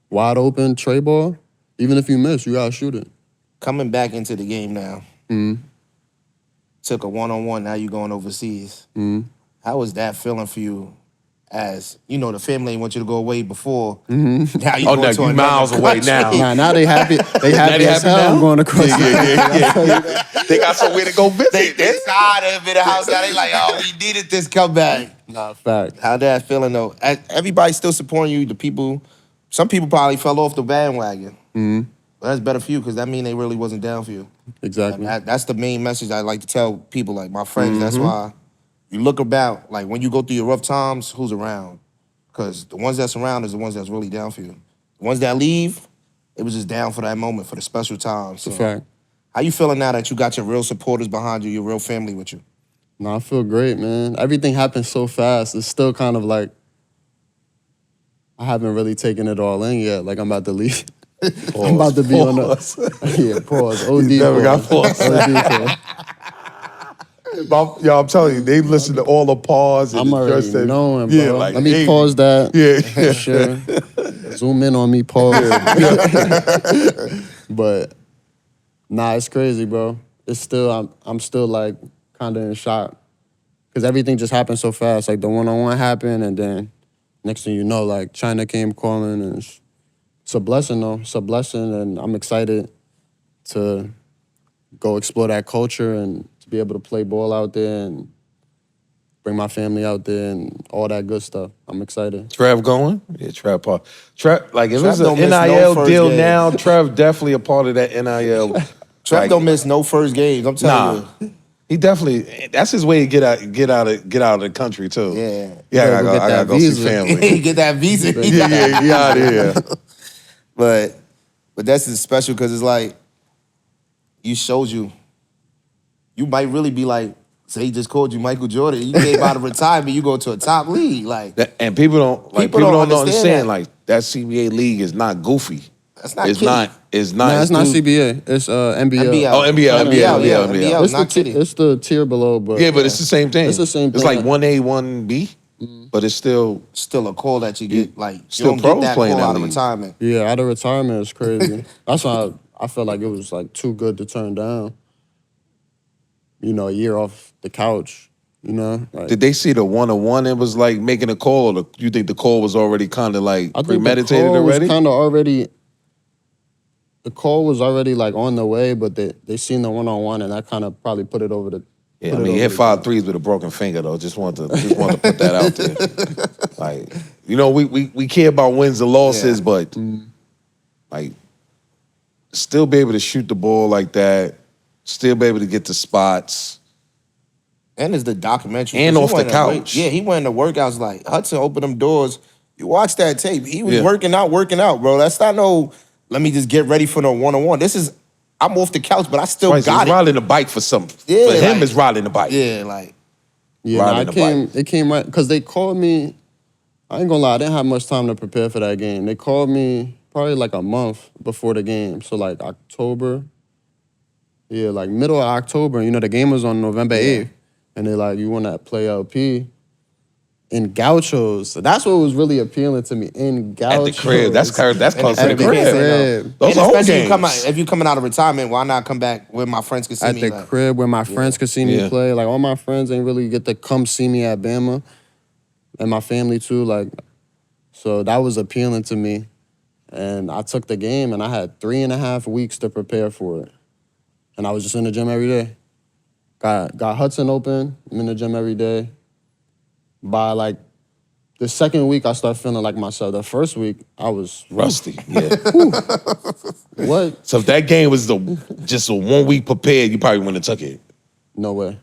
Wide open, tray ball. Even if you miss, you gotta shoot it. Coming back into the game now. Took a one-on-one, now you going overseas. How was that feeling for you? As you know, the family ain't want you to go away before. Now you going to you miles away now. Now they happy. They happy as hell. I'm going across. Yeah. They got somewhere to go visit. They tired of it. The house now. They like, oh, we needed this comeback. Nah, fact. How that feeling though? Everybody's still supporting you. The people, some people probably fell off the bandwagon. But that's better for you because that means they really wasn't down for you. Exactly. That's the main message I like to tell people, like my friends. That's why. You look about, like when you go through your rough times, who's around? Because the ones that's around is the ones that's really down for you. The ones that leave, it was just down for that moment, for the special time. So, fact. how you feeling now that you got your real supporters behind you, your real family with you? No, I feel great, man. Everything happened so fast. It's still kind of like, I haven't really taken it all in yet. Like I'm about to leave. I'm about to be on the... Yeah, pause. OD Never got pause. OD pause. Yo, I'm telling you, they listen to all the pause. I'm already knowing, bro. Yeah, like, let me pause that. Yeah. Sure. Zoom in on me, pause. But nah, it's crazy, bro. It's still, I'm still like kind of in shock because everything just happened so fast. Like the one-on-one happened, and then next thing you know, like China came calling, and it's a blessing, though. It's a blessing, and I'm excited to go explore that culture and to be able to play ball out there and bring my family out there and all that good stuff. I'm excited. Trev going? Yeah, Trev part. Trev, like if it's an don't miss no NIL first deal game. now, Trev definitely a part of that NIL. Trev don't miss no first games. I'm telling you. He definitely. That's his way to get out of the country too. Yeah. I gotta go see family. Get that visa. Yeah, he out of here. But that's just special because it's like you showed you. You might really be like, say he just called you Michael Jordan. You came out of retirement, you go to a top league. Like And people don't understand that. like that CBA league is not goofy. That's not It's kiddie. not. It's not. No, it's not CBA. It's NBL. NBL. Oh, NBL. NBL. It's, not kiddie. it's the tier below, but Yeah, but it's the same thing. It's the same It's thing. like 1A, 1B, but it's still. Still a call that you get. Like you Still don't pros get that playing call that out of league. retirement. Yeah, out of retirement is crazy. That's why I felt like it was like too good to turn down. You know, a year off the couch. You know, like, Did they see the 1-on-1 and was like making a call, or you think the call was already kind of like I think premeditated the call already? was kind of already. The call was already like on the way, but they seen the one-on-one, and that kind of probably put it over the. Yeah, I mean, he hit 5 threes with a broken finger though. Just wanted to put that out there. Like, you know, we care about wins and losses, but like, still be able to shoot the ball like that, still be able to get the spots. And it's the documentary. And 'cause off the couch. He went in the workouts like Hudson opened them doors. You watch that tape. He was Yeah. working out, bro. That's not no, let me just get ready for no one-on-one. This is, I'm off the couch, but I still Right, so got he's it. riding the bike for something. Yeah, For him, like- it's riding the bike. Yeah, like, Yeah, Riding nah, the bike. it came right because they called me. I ain't gonna lie, I didn't have much time to prepare for that game. They called me probably like a month before the game, so like October. Yeah, like middle of October. You know, the game was on November 8th, and they like, you want to play LP in Gauchos. So that's what was really appealing to me in Gauchos. At the crib. That's close to the and At the crib. crib. Those and are home especially games. if you coming out of retirement, why not come back where my friends can see At me? the like, crib where my friends could see me Yeah. play. Like all my friends ain't really get to come see me at Bama, and my family too. Like, so that was appealing to me, and I took the game, and I had 3.5 weeks to prepare for it, and I was just in the gym every day. Got Hudson open. I'm in the gym every day. By like the second week, I started feeling like myself. The first week, I was Rusty. Yeah. what? So if that game was just a 1 week prepared, you probably wouldn't have took it. No way.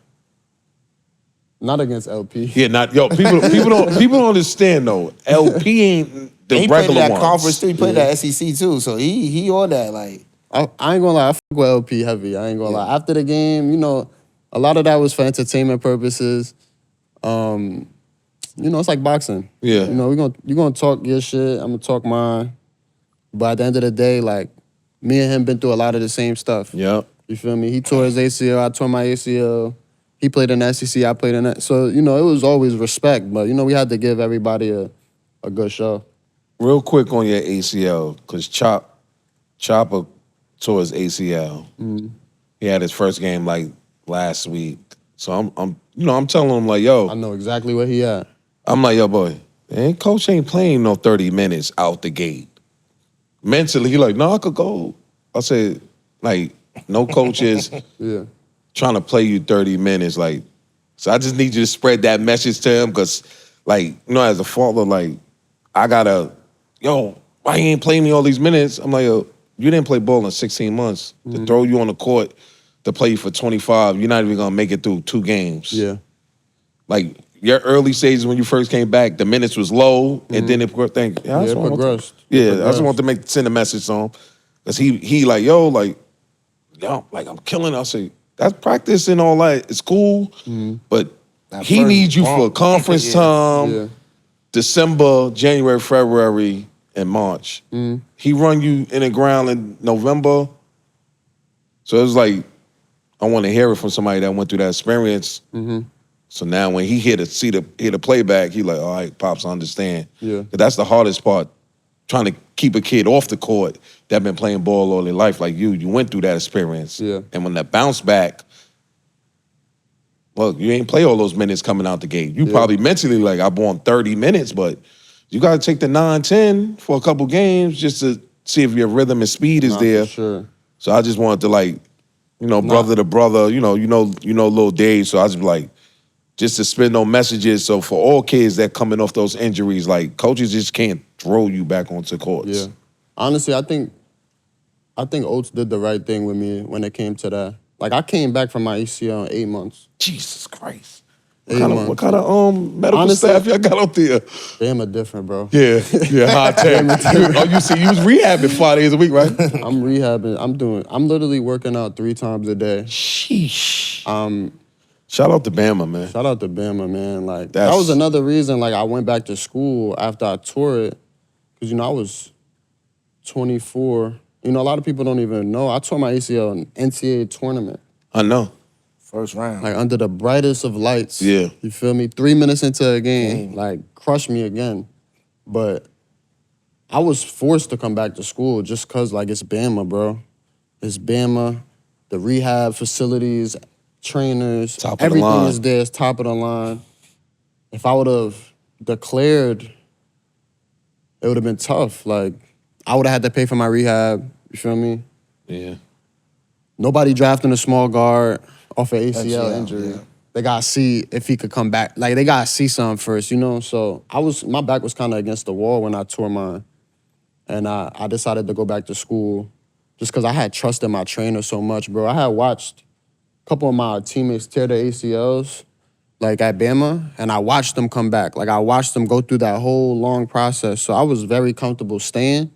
Not against LP. Yeah, people don't understand though. LP ain't the he played in regular that ones. conference too. He played that SEC too. So he on that, like. I ain't gonna lie, I fuck with LP heavy. I ain't gonna lie. After the game, you know, a lot of that was for entertainment purposes. it's like boxing. Yeah. You're gonna talk your shit, I'm gonna talk mine. But at the end of the day, like, me and him been through a lot of the same stuff. Yep. You feel me? He tore his ACL, I tore my ACL. He played in the SEC, I played in that. So, it was always respect, but, we had to give everybody a good show. Real quick on your ACL, because Chopper tore his ACL. He had his first game like last week. So I'm telling him like, yo. I know exactly where he at. I'm like, yo, boy, coach ain't playing no 30 minutes out the gate. Mentally, he like, no, I could go. I said, like, no coach is trying to play you 30 minutes. Like, so I just need you to spread that message to him because, like, as a father, like, I gotta, why you ain't playing me all these minutes? I'm like, yo, you didn't play ball in 16 months. To throw you on the court to play you for 25, you're not even gonna make it through 2 games. Yeah. Like, your early stages when you first came back, the minutes was low, and then it progressed. It progressed. I just want to send a message to him. Because he like, like I'm killing it. I say, that's practice and all that. It's cool, but he needs you for conference time, December, January, February, and March. He run you in the ground in November. So it was like, I want to hear it from somebody that went through that experience. So now when he hear the playback, he like, all right, Pops, I understand. Yeah. That's the hardest part, trying to keep a kid off the court that been playing ball all their life like you went through that experience. Yeah. And when that bounce back, look, you ain't play all those minutes coming out the gate. You probably mentally like, I want 30 minutes, but you got to take the 9-10 for a couple games just to see if your rhythm and speed is there. For sure. So I just wanted to like, brother to brother, little Dave. So I was like, just to spend no messages. So for all kids that coming off those injuries, like coaches just can't throw you back onto courts. Yeah. Honestly, I think Oats did the right thing with me when it came to that. Like, I came back from my ACL in 8 months. Jesus Christ. 8 months. What kind of medical Honestly, staff y'all got out there? Bama different, bro. Yeah, high tech. You was rehabbing 5 days a week, right? I'm rehabbing. I'm literally working out 3 times a day. Sheesh. Shout out to Bama, man. Shout out to Bama, man. Like, that was another reason, like, I went back to school after I tore it. Because, I was 24. A lot of people don't even know. I tore my ACL in NCAA tournament. I know. First round. Like, under the brightest of lights. Yeah. You feel me? 3 minutes into a game, like, crushed me again. But I was forced to come back to school just because, like, it's Bama, bro. It's Bama, the rehab facilities, trainers, everything is there. It's top of the line. If I would have declared, it would have been tough. Like, I would have had to pay for my rehab. You feel me? Yeah. Nobody drafting a small guard off an ACL injury. Yeah. They gotta see if he could come back. Like, they gotta see something first, So my back was kind of against the wall when I tore mine, and I decided to go back to school just because I had trusted my trainer so much, bro. I had watched a couple of my teammates tear their ACLs, like at Bama, and I watched them come back. Like, I watched them go through that whole long process. So I was very comfortable staying.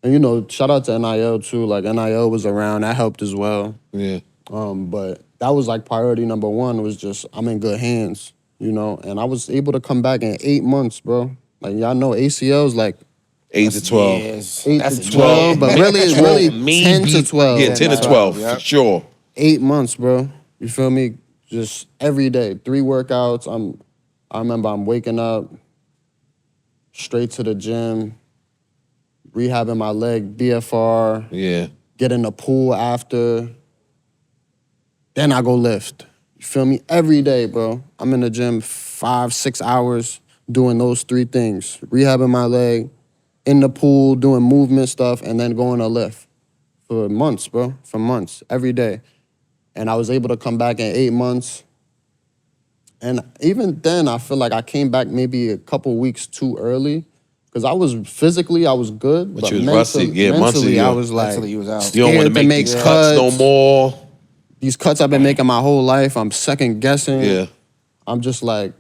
And, shout out to NIL too. Like, NIL was around. That helped as well. Yeah. But that was like priority number 1 was just I'm in good hands, And I was able to come back in 8 months, bro. Like, y'all know ACLs like 8 to 12. Yes. 8 That's to 12, but really it's really 10 to 12. Yeah, 10 to 12, for sure. 8 months, bro. You feel me? Just every day, 3 workouts. I remember I'm waking up, straight to the gym, rehabbing my leg, BFR. Yeah. Get in the pool after. Then I go lift. You feel me? Every day, bro. I'm in the gym 5-6 hours doing those 3 things. Rehabbing my leg, in the pool, doing movement stuff, and then going to lift. For months, bro. For months. Every day. And I was able to come back in 8 months. And even then, I feel like I came back maybe a couple weeks too early. Because I was good. But you was rusty. Yeah, mentally, I was like, Mentally, you was out. You don't want to make these cuts no more. These cuts I've been making my whole life, I'm second guessing. Yeah. I'm just like,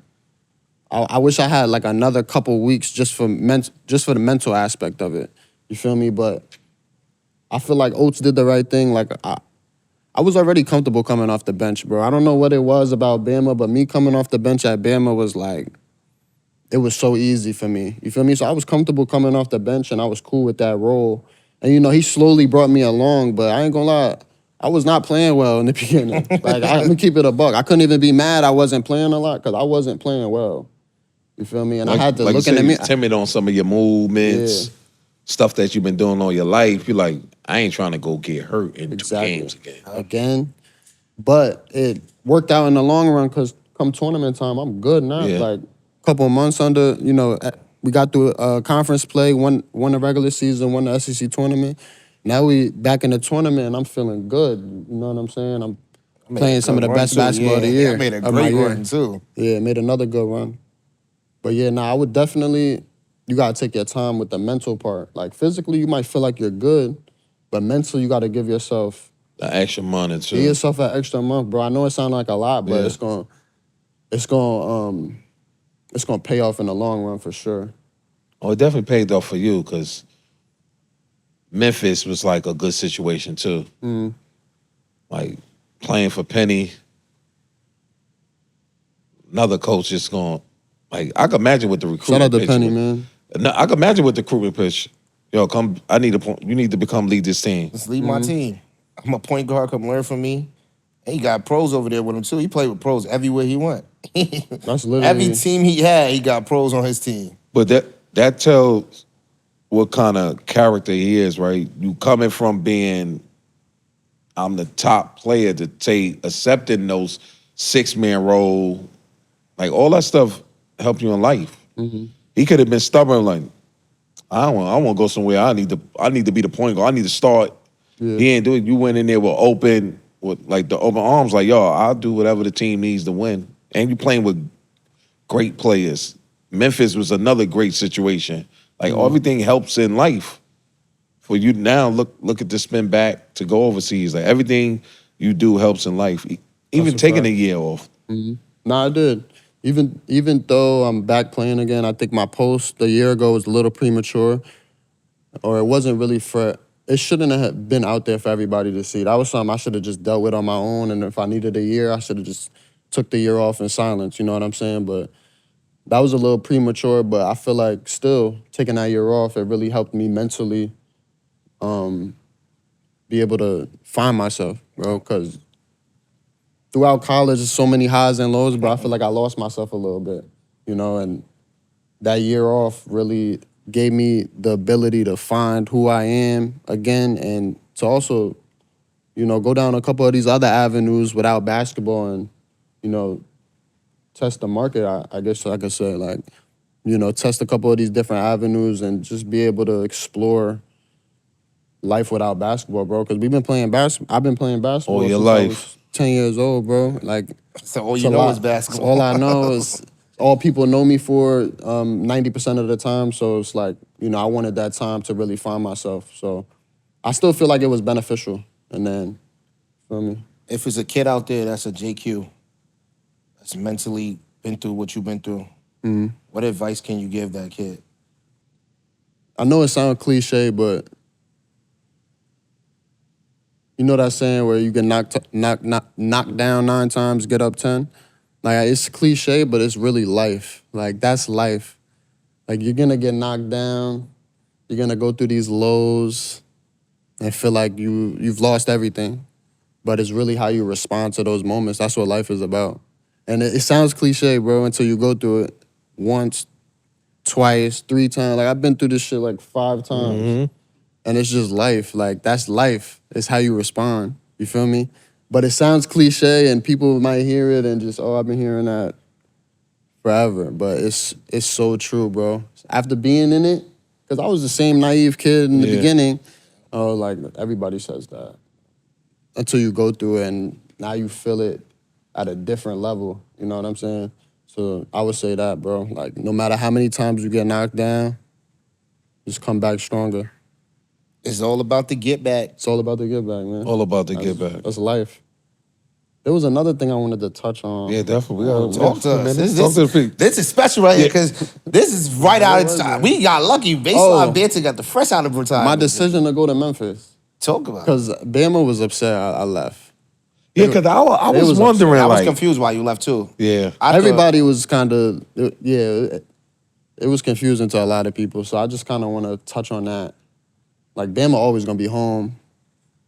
I wish I had like another couple weeks just for the mental aspect of it. You feel me? But I feel like Oats did the right thing. Like, I was already comfortable coming off the bench, bro. I don't know what it was about Bama, but me coming off the bench at Bama was like, it was so easy for me. You feel me? So I was comfortable coming off the bench, and I was cool with that role. And, you know, he slowly brought me along, but I ain't gonna lie, I was not playing well in the beginning. Like, let me keep it a buck. I couldn't even be mad I wasn't playing a lot because I wasn't playing well. You feel me? And I had to like look you in the said, mirror. you're timid on some of your movements, stuff that you've been doing all your life. You're like, I ain't trying to go get hurt in 2 games Again. But it worked out in the long run because come tournament time, I'm good now. Yeah. Like, a couple of months under, you know, we got through conference play, won the regular season, won the SEC tournament. Now we back in the tournament, and I'm feeling good. You know what I'm saying? I'm playing some of the best basketball of the year. I made a of my great year. run, too. Yeah, made another good run. But yeah, I would definitely, you gotta take your time with the mental part. Like physically, you might feel like you're good, but mentally, you gotta give yourself an extra month or two. Give yourself an extra month, bro. I know it sounds like a lot, but it's gonna pay off in the long run for sure. Oh, it definitely paid off for you because Memphis was like a good situation too. Like playing for Penny, another coach is going. Like I can imagine with the recruitment. Shout out to pitch Penny, with- man. No, I can imagine with the recruitment pitch. Yo, come. I need a point. You need to become lead this team. Let's lead my team. I'm a point guard. Come learn from me. And he got pros over there with him too. He played with pros everywhere he went. That's literally Every team he had, he got pros on his team. But that tells what kind of character he is, right? You coming from being, I'm the top player to accepting those 6-man role, like all that stuff helped you in life. He could have been stubborn, like I want to go somewhere. I need to be the point guard. I need to start. Yeah. He ain't do it. You went in there with the open arms, like yo, I'll do whatever the team needs to win. And you playing with great players. Memphis was another great situation. Like everything helps in life. For you now, look at the spin back to go overseas. Like everything you do helps in life. Even taking a year off. Nah, I did. Even though I'm back playing again, I think my post a year ago was a little premature, or it wasn't really for. It shouldn't have been out there for everybody to see. That was something I should have just dealt with on my own. And if I needed a year, I should have just took the year off in silence. You know what I'm saying? But that was a little premature. But I feel like still taking that year off, it really helped me mentally be able to find myself, bro. Because throughout college, there's so many highs and lows, but I feel like I lost myself a little bit, you know, and that year off really gave me the ability to find who I am again and to also, you know, go down a couple of these other avenues without basketball and, you know, test the market, I guess I could say, like, you know, test a couple of these different avenues and just be able to explore life without basketball, bro. Because I've been playing basketball All your since I life. was 10 years old, bro. Like, So all it's you a know lot. is basketball. All I know is all people know me for 90% of the time. So it's like, you know, I wanted that time to really find myself. So I still feel like it was beneficial. And then, feel me? If it's a kid out there that's a JQ, that's mentally been through what you've been through, what advice can you give that kid? I know it sounds cliche, but you know that saying where you get knocked down 9 times, get up 10? Like, it's cliche, but it's really life. Like, that's life. Like, you're gonna get knocked down. You're gonna go through these lows and feel like you've lost everything. But it's really how you respond to those moments. That's what life is about. And it sounds cliche, bro, until you go through it once, twice, 3 times. Like, I've been through this shit like 5 times. And it's just life. Like, that's life. It's how you respond. You feel me? But it sounds cliche and people might hear it and just, oh, I've been hearing that forever. But it's so true, bro. After being in it, because I was the same naive kid in the beginning, like, everybody says that. Until you go through it and now you feel it at a different level. You know what I'm saying? So I would say that, bro. Like, no matter how many times you get knocked down, just come back stronger. It's all about the get back. It's all about the give back, man. All about the give back. That's life. There was another thing I wanted to touch on. Yeah, definitely. We gotta Talk to us. Talk to the people. This is special right here because this is right out of was time. it? We got lucky. Baseline Banter got the fresh out of retirement. My decision to go to Memphis. Talk about it. Because Bama was upset I left. Yeah, because I was was wondering, I was like, confused why you left too. yeah. I thought- Everybody was kind of, yeah. it was confusing to a lot of people. So I just kind of want to touch on that. Like, Bama always gonna be home,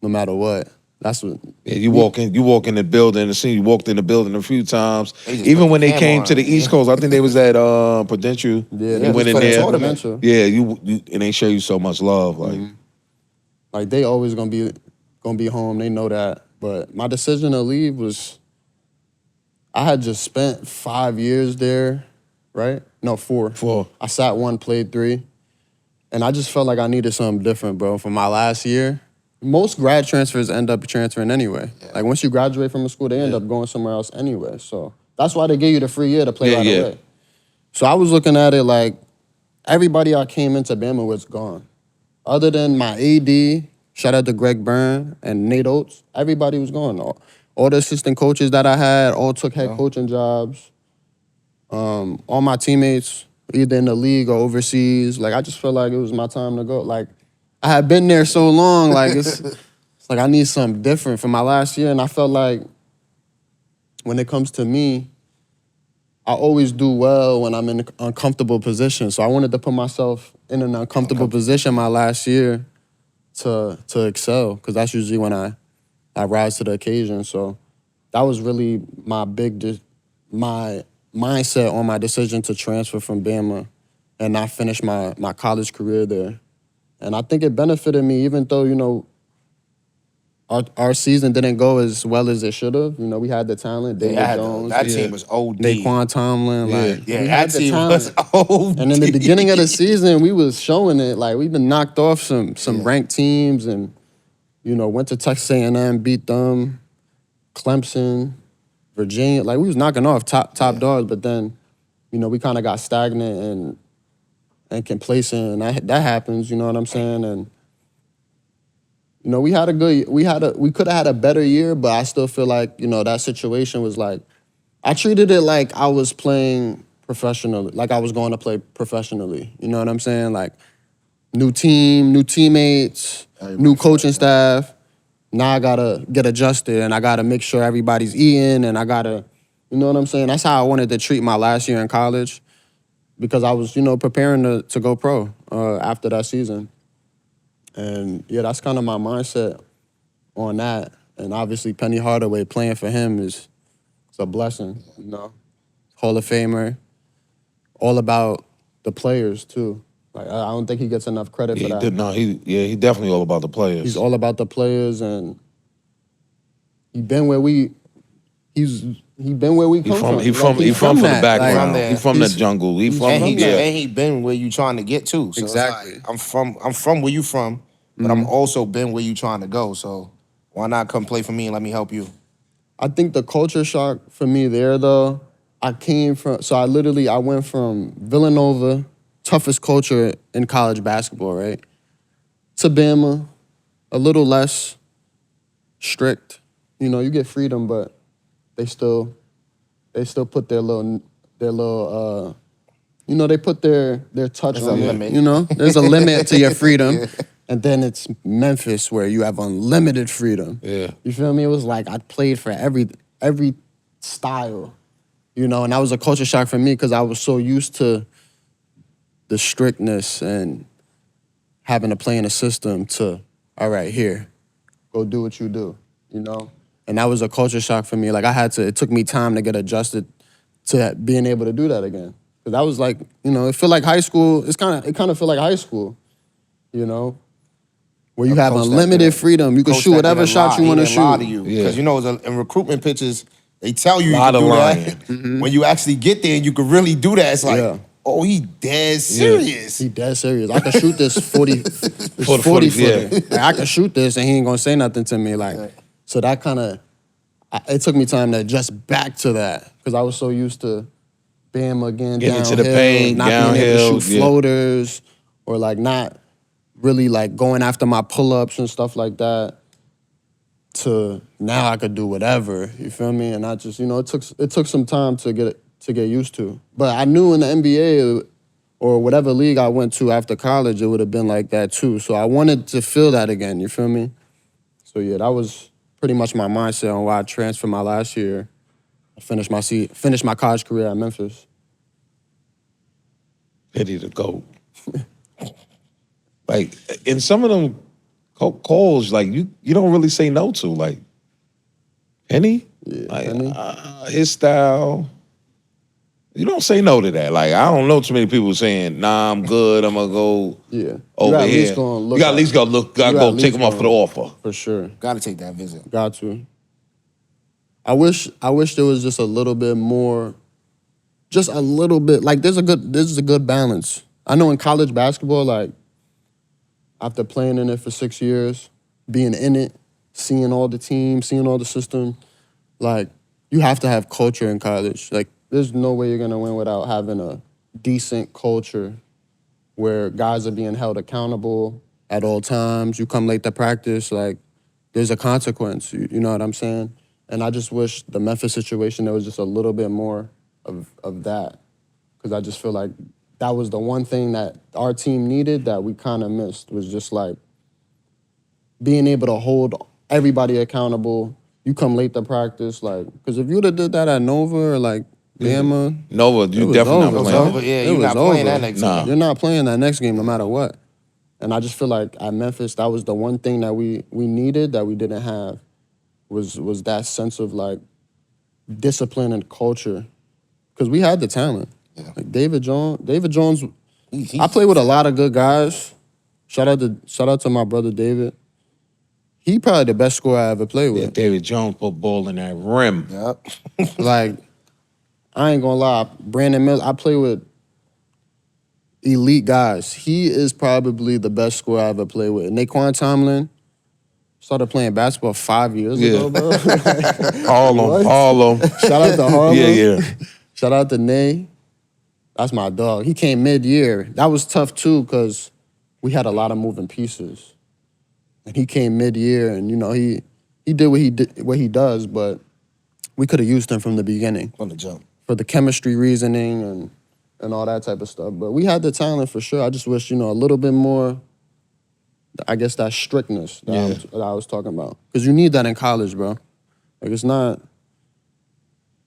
no matter what. That's what. Yeah, you walk in the building. I seen you walked in the building a few times. They just Even put when the they camera came on to the it, East yeah. Coast, I think they was at Prudential. Yeah, you they went in just there. put a tournament. Yeah, you and they show you so much love. Like, Like, they always gonna be home. They know that. But my decision to leave was, I had just spent 5 years there, right? No, 4. 4. I sat 1, played 3. And I just felt like I needed something different, bro. For my last year, most grad transfers end up transferring anyway. Like, once you graduate from a school, they end up going somewhere else anyway. So that's why they gave you the free year to play right away. So I was looking at it like, everybody I came into Bama with gone. Other than my AD, shout out to Greg Byrne and Nate Oats, everybody was gone. All the assistant coaches that I had all took head coaching jobs. All my teammates, either in the league or overseas, like, I just felt like it was my time to go. Like, I had been there so long, like, it's like I need something different for my last year. And I felt like when it comes to me, I always do well when I'm in an uncomfortable position. So I wanted to put myself in an uncomfortable position my last year to excel, because that's usually when I rise to the occasion. So that was really my my mindset on my decision to transfer from Bama and not finish my college career there. And I think it benefited me, even though, you know, our season didn't go as well as it should have. You know, we had the talent, David Jones. That team was OD. Naquan Tomlin, like, Yeah, we had that the team talent. was OD. And in the beginning of the season, we was showing it. Like, we've been knocked off some ranked teams, and, you know, went to Texas A&M, beat them, Clemson, Virginia. Like, we was knocking off top dogs, but then, you know, we kind of got stagnant and complacent, and that happens. You know what I'm saying? And, you know, we could have had a better year, but I still feel like, you know, that situation was like, I treated it like I was playing professionally, like I was going to play professionally. You know what I'm saying? Like, new team, new teammates, new coaching staff. Now I gotta get adjusted, and I gotta make sure everybody's eating, and I gotta, you know what I'm saying? That's how I wanted to treat my last year in college, because I was, you know, preparing to go pro after that season. And yeah, that's kind of my mindset on that. And obviously Penny Hardaway, playing for him is a blessing, you know. Hall of Famer, all about the players too. Like, I don't think he gets enough credit for that. He definitely all about the players. He's all about the players, and he been where we come from. He from the that. background. Like, He from the jungle. He from And he been where you trying to get to. So Exactly. It's like, I'm from where you from, but I'm also been where you trying to go. So why not come play for me and let me help you? I think the culture shock for me there, though, I went from Villanova, toughest culture in college basketball, right, to Bama, a little less strict. You know, you get freedom, but they still put their little you know, they put their touch There's a on it. limit. You know, there's a limit to your freedom. Yeah. And then it's Memphis, where you have unlimited freedom. Yeah. You feel me? It was like I played for every style, you know, and that was a culture shock for me, because I was so used to the strictness and having to play in a system to, all right, here, go do what you do, you know? And that was a culture shock for me. Like, it took me time to get adjusted to being able to do that again. Because that was like, you know, it felt like high school. It kind of felt like high school, you know? Where you have unlimited freedom. You can shoot whatever shot you want to shoot. Lie to you. Because, you know, in recruitment pitches, they tell you you Lot can of do lying. that. When you actually get there and you can really do that, it's like, oh, he dead serious. He dead serious. I can shoot this 40 40 footer. Like, I can shoot this and he ain't gonna say nothing to me. Like, so that kind of, it took me time to adjust back to that, because I was so used to Bama again, Getting downhill, into the paint, not being able downhill, to shoot floaters, or like not really like going after my pull-ups and stuff like that, to now I could do whatever, you feel me? And I just, you know, it took some time to get used to. But I knew in the NBA or whatever league I went to after college, it would have been like that too. So I wanted to feel that again, you feel me? So yeah, that was pretty much my mindset on why I transferred my last year. I finished my college career at Memphis. Penny the GOAT. Like, in some of them calls, like, you don't really say no to. Like, Penny? Yeah, Like, Penny. his style, you don't say no to that. Like, I don't know too many people saying, nah, I'm good, I'm gonna go Yeah. over at here. least gonna look You got at at least it. gotta look, gotta You go at take least him off for the gonna- offer. For sure. Got to take that visit. Got to. I wish there was just a little bit more, just a little bit. Like this is a good balance. I know in college basketball, like after playing in it for 6 years, being in it, seeing all the teams, seeing all the system, like you have to have culture in college. Like there's no way you're gonna win without having a decent culture where guys are being held accountable at all times. You come late to practice, like there's a consequence. You know what I'm saying? And I just wish the Memphis situation, there was just a little bit more of that. Because I just feel like that was the one thing that our team needed that we kind of missed, was just like being able to hold everybody accountable. You come late to practice, like, because if you would have did that at Nova or like Bama, Nova, it you was definitely over, not It's playing. over. Yeah, It you're was not playing over. that next Nah. game. you're not playing that next game no matter what. And I just feel like at Memphis, that was the one thing that we needed that we didn't have, was that sense of like discipline and culture. Because we had the talent. Yeah. Like David Jones, He- I play with a lot of good guys. Shout out to my brother David. He probably the best scorer I ever played Yeah, with. David Jones put ball in that rim. Yep. Like, I ain't gonna lie, Brandon Miller, I play with elite guys. He is probably the best scorer I ever played with. Naquan Tomlin started playing basketball 5 years ago, bro. What? Harlem. Shout out to Harlem. Yeah. Shout out to Nay. That's my dog. He came mid-year. That was tough too, because we had a lot of moving pieces. And he came mid-year, and you know, he did what he does, but we could have used him from the beginning On the jump. for the chemistry reasoning and all that type of stuff. But we had the talent for sure. I just wish, you know, a little bit more, I guess, that strictness that I was talking about. Because you need that in college, bro. Like, it's not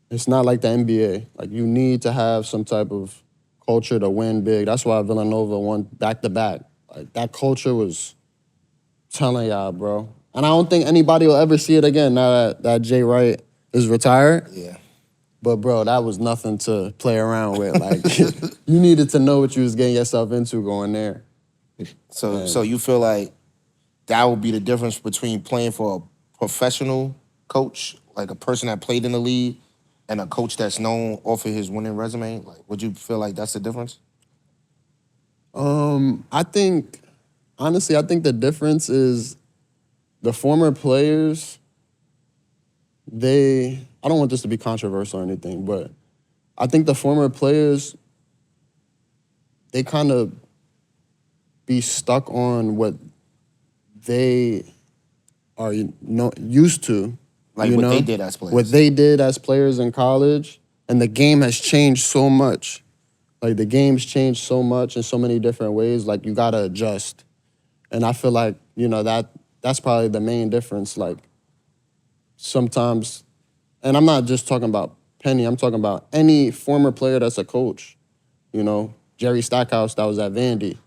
like the NBA. Like, you need to have some type of culture to win big. That's why Villanova won back-to-back. Like, that culture was telling y'all, bro. And I don't think anybody will ever see it again now that Jay Wright is retired. Yeah. But, bro, that was nothing to play around with. Like, you needed to know what you was getting yourself into going there. So you feel like that would be the difference between playing for a professional coach, like a person that played in the league, and a coach that's known off of his winning resume? Like, would you feel like that's the difference? I think the difference is the former players, I don't want this to be controversial or anything, but I think the former players, they kind of be stuck on what they are used to. Like you what know? they did as players. What they did as players in college, and the game has changed so much. Like, the game's changed so much in so many different ways, like, you gotta adjust. And I feel like, you know, that's probably the main difference. Like, sometimes, and I'm not just talking about Penny, I'm talking about any former player that's a coach. You know, Jerry Stackhouse, that was at Vandy.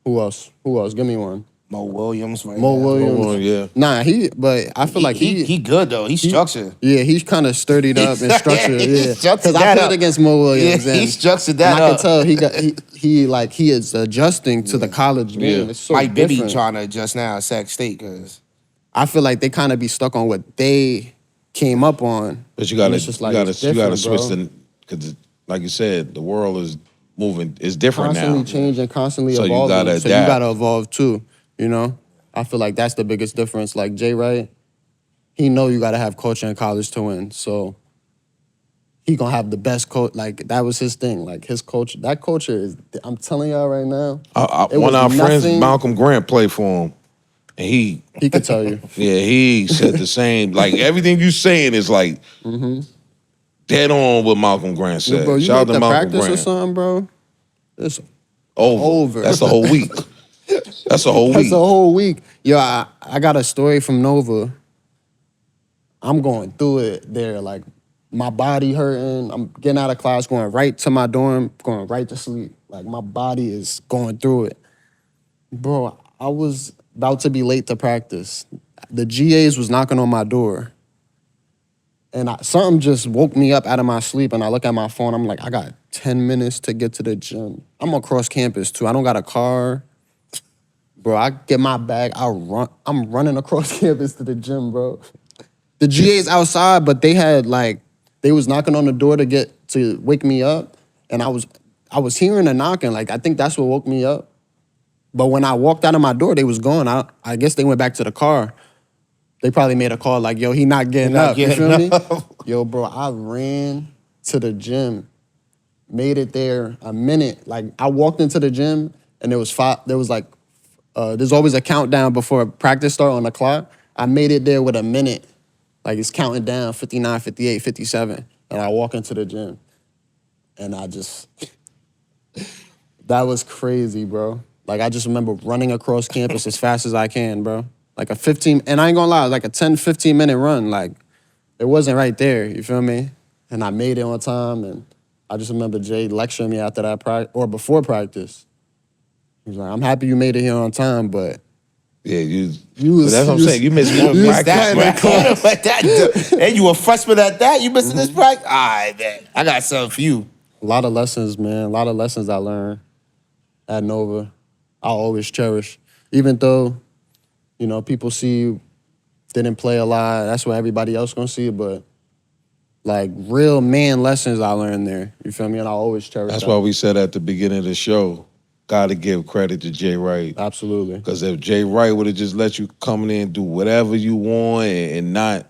Who else? Give me one. Mo Williams, right? Mo now. Williams. yeah. Nah, but I feel like he good though. He's structured. Yeah, he's kind of sturdied up and structured. He Yeah, structured because I that played up. against Mo Williams. Yeah, and, he structured that and I up. can tell he is adjusting to the college game. Yeah. It's so Mike Bibby different. trying to adjust now at Sac State because I feel like they kind of be stuck on what they came up on. But you gotta, And it's just like, it's you gotta different, switch bro. the, because like you said, the world is moving, it's different Constantly now. changing, constantly So you evolving. gotta So you adapt. gotta evolve too. You know, I feel like that's the biggest difference. Like Jay Wright, he know you gotta have culture in college to win. So he gonna have the best coach. Like, that was his thing. Like, his culture, that culture is. I'm telling y'all right now. It One of was our friends, nothing- Malcolm Grant, played for him, and he could tell you. he said the same. Like, everything you saying is like dead on what Malcolm Grant said. Bro, you Shout out late to to Malcolm practice or Grant. something, bro? It's Over. That's the whole week. That's the whole That's week. a whole week. Yo, I got a story from Nova. I'm going through it there. Like, my body hurting. I'm getting out of class, going right to my dorm, going right to sleep. Like, my body is going through it. Bro, I was about to be late to practice. The GAs was knocking on my door. And something just woke me up out of my sleep, and I look at my phone. I'm like, I got 10 minutes to get to the gym. I'm across campus, too. I don't got a car. Bro, I get my bag, I run. I'm running across campus to the gym, bro. The GA's outside, but they was knocking on the door to wake me up, and I was hearing the knocking. Like, I think that's what woke me up. But when I walked out of my door, they was gone. I guess they went back to the car. They probably made a call like, yo, he not getting up. You feel me? Yo, bro, I ran to the gym, made it there a minute. Like, I walked into the gym, and there's always a countdown before practice start on the clock. I made it there with a minute. Like, it's counting down, 59, 58, 57. And I walk into the gym. And that was crazy, bro. Like, I just remember running across campus as fast as I can, bro. Like and I ain't gonna lie, like a 10, 15-minute run. Like, it wasn't right there, you feel me? And I made it on time, and I just remember Jay lecturing me after that or before practice. He was like, I'm happy you made it here on time, but Yeah, was, that's what I'm saying. You missed one practice. And you a freshman at that? You missing this practice? All right, man. I got something for you. A lot of lessons, man. A lot of lessons I learned at Nova. I'll always cherish. Even though, you know, people see you didn't play a lot, that's what everybody else gonna see, but like real man lessons I learned there. You feel me? And I always cherish That's that. why we said at the beginning of the show, gotta give credit to Jay Wright. Absolutely. Because if Jay Wright would have just let you come in and do whatever you want and not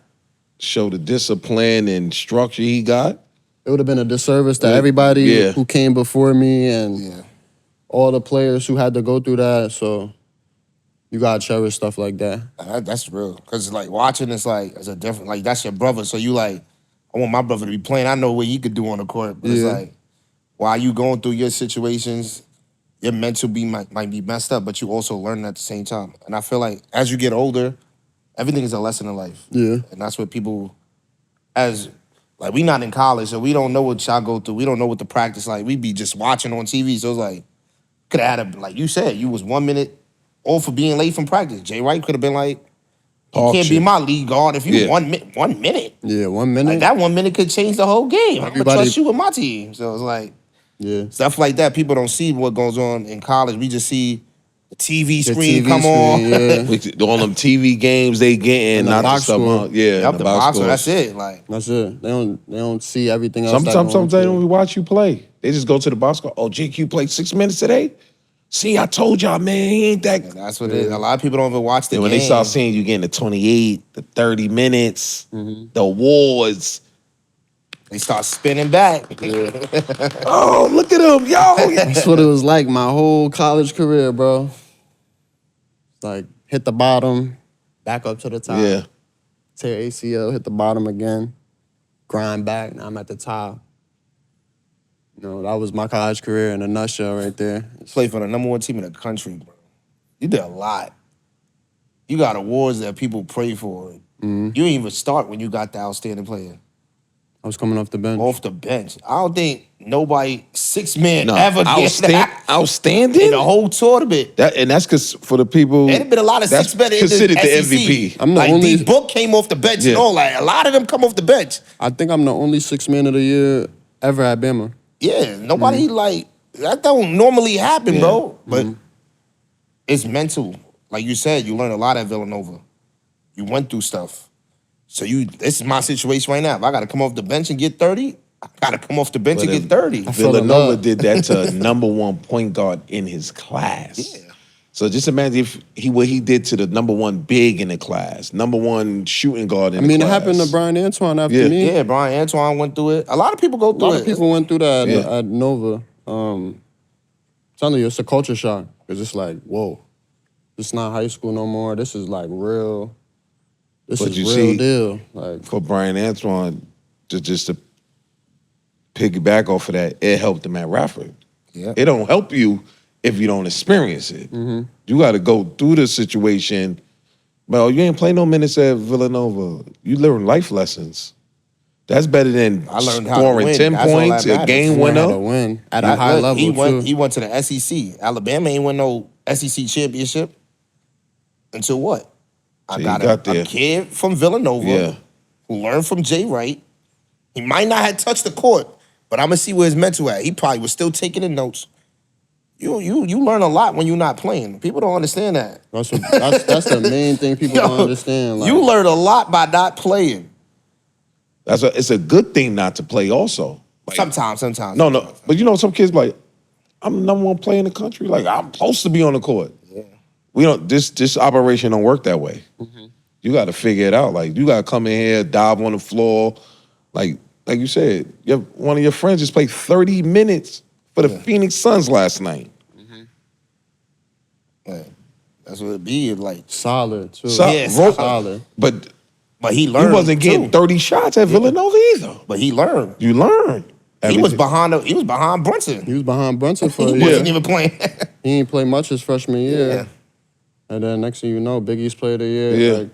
show the discipline and structure he got, it would have been a disservice to everybody who came before me and Yeah. all the players who had to go through that. So you gotta cherish stuff like that. That's real. Because, like, watching it's like, it's a different, like, that's your brother. So you like, I want my brother to be playing. I know what he could do on the court. But it's like, while you going through your situations, your mental might be messed up, but you also learn at the same time. And I feel like as you get older, everything is a lesson in life. Yeah. And that's what people, like, we not in college, so we don't know what y'all go through. We don't know what the practice like. We be just watching on TV. So it's like, could have had like you said, you was 1 minute off for being late from practice. Jay Wright could have been like, he can't be my lead guard if you 1 minute. 1 minute. Yeah, 1 minute. Like, that 1 minute could change the whole game. I'm gonna trust you with my team. So it's like, stuff like that. People don't see what goes on in college. We just see the TV screen come on. Yeah. All them TV games they getting, And the not the box stuff. score. Yeah, The box score, that's it. Like, That's it. They don't see everything else. Sometimes they don't even watch you play. They just go to the box score. Oh, JQ played 6 minutes today? See, I told y'all, man, he ain't that. that's what it is. A lot of people don't even watch the game. When they start seeing you getting the 28, the 30 minutes, the awards, they start spinning back. oh, look at him, yo. That's what it was like my whole college career, bro. Like, hit the bottom, back up to the top. Yeah. Tear ACL, hit the bottom again, grind back, now I'm at the top. You know, that was my college career in a nutshell right there. Play for the #1 team in the country, bro. You did a lot. You got awards that people pray for. You didn't even start when you got the outstanding player. I was coming off the bench. Off the bench. I don't think nobody 6-man ever gets outstanding in the whole tournament. That's because for the people, There's been a lot of that's 6-men in considered the the SEC. MVP. I'm the like only. D-Book came off the bench and all. Like, a lot of them come off the bench. I think I'm the only 6-man of the year ever at Bama. Yeah, nobody like that don't normally happen, bro. But it's mental. Like you said, you learned a lot at Villanova. You went through stuff. So this is my situation right now. If I gotta come off the bench and get 30, I gotta come off the bench and get 30. Villanova did that to a #1 point guard in his class. Yeah. So just imagine what he did to the #1 big in the class, #1 shooting guard in the class. It happened to Brian Antoine after me. Yeah, Brian Antoine went through it. A lot of people go through it. A lot of people went through that at Nova. Telling you, it's a culture shock. It's just like, whoa, this is not high school no more. This is like real. This is real deal. Like, for Brian Antoine, just to piggyback off of that, it helped him at Radford. Yeah. It don't help you if you don't experience it. You got to go through the situation. Well, you ain't play no minutes at Villanova. You learn life lessons. That's better than I learned how to scoring win. 10 That's all that points, a matters. game Learn how to winner. win at a high level, He went to the SEC. Alabama ain't win no SEC championship until what? I So he got, got a there. kid from Villanova Yeah. who learned from Jay Wright. He might not have touched the court, but I'm gonna see where his mental at. He probably was still taking the notes. You learn a lot when you're not playing. People don't understand that. That's the main thing people don't understand. Like, You learn a lot by not playing. It's a good thing not to play also. Like, Sometimes. No. But you know, some kids like, I'm the number one player in the country. Like, I'm supposed to be on the court. Yeah. We don't, this operation don't work that way. You got to figure it out. Like, you got to come in here, dive on the floor. Like you said, one of your friends just played 30 minutes for the Phoenix Suns last night. Yeah. That's what it be like. solid too. Yeah, solid. But he he learned. wasn't getting too. 30 shots at Villanova either. But he learned. You learn. He was Everything. behind Brunson. He was behind Brunson for a He year. wasn't even playing. He didn't play much his freshman year. Yeah. And then next thing you know, Biggie's player of the year. Yeah. Like,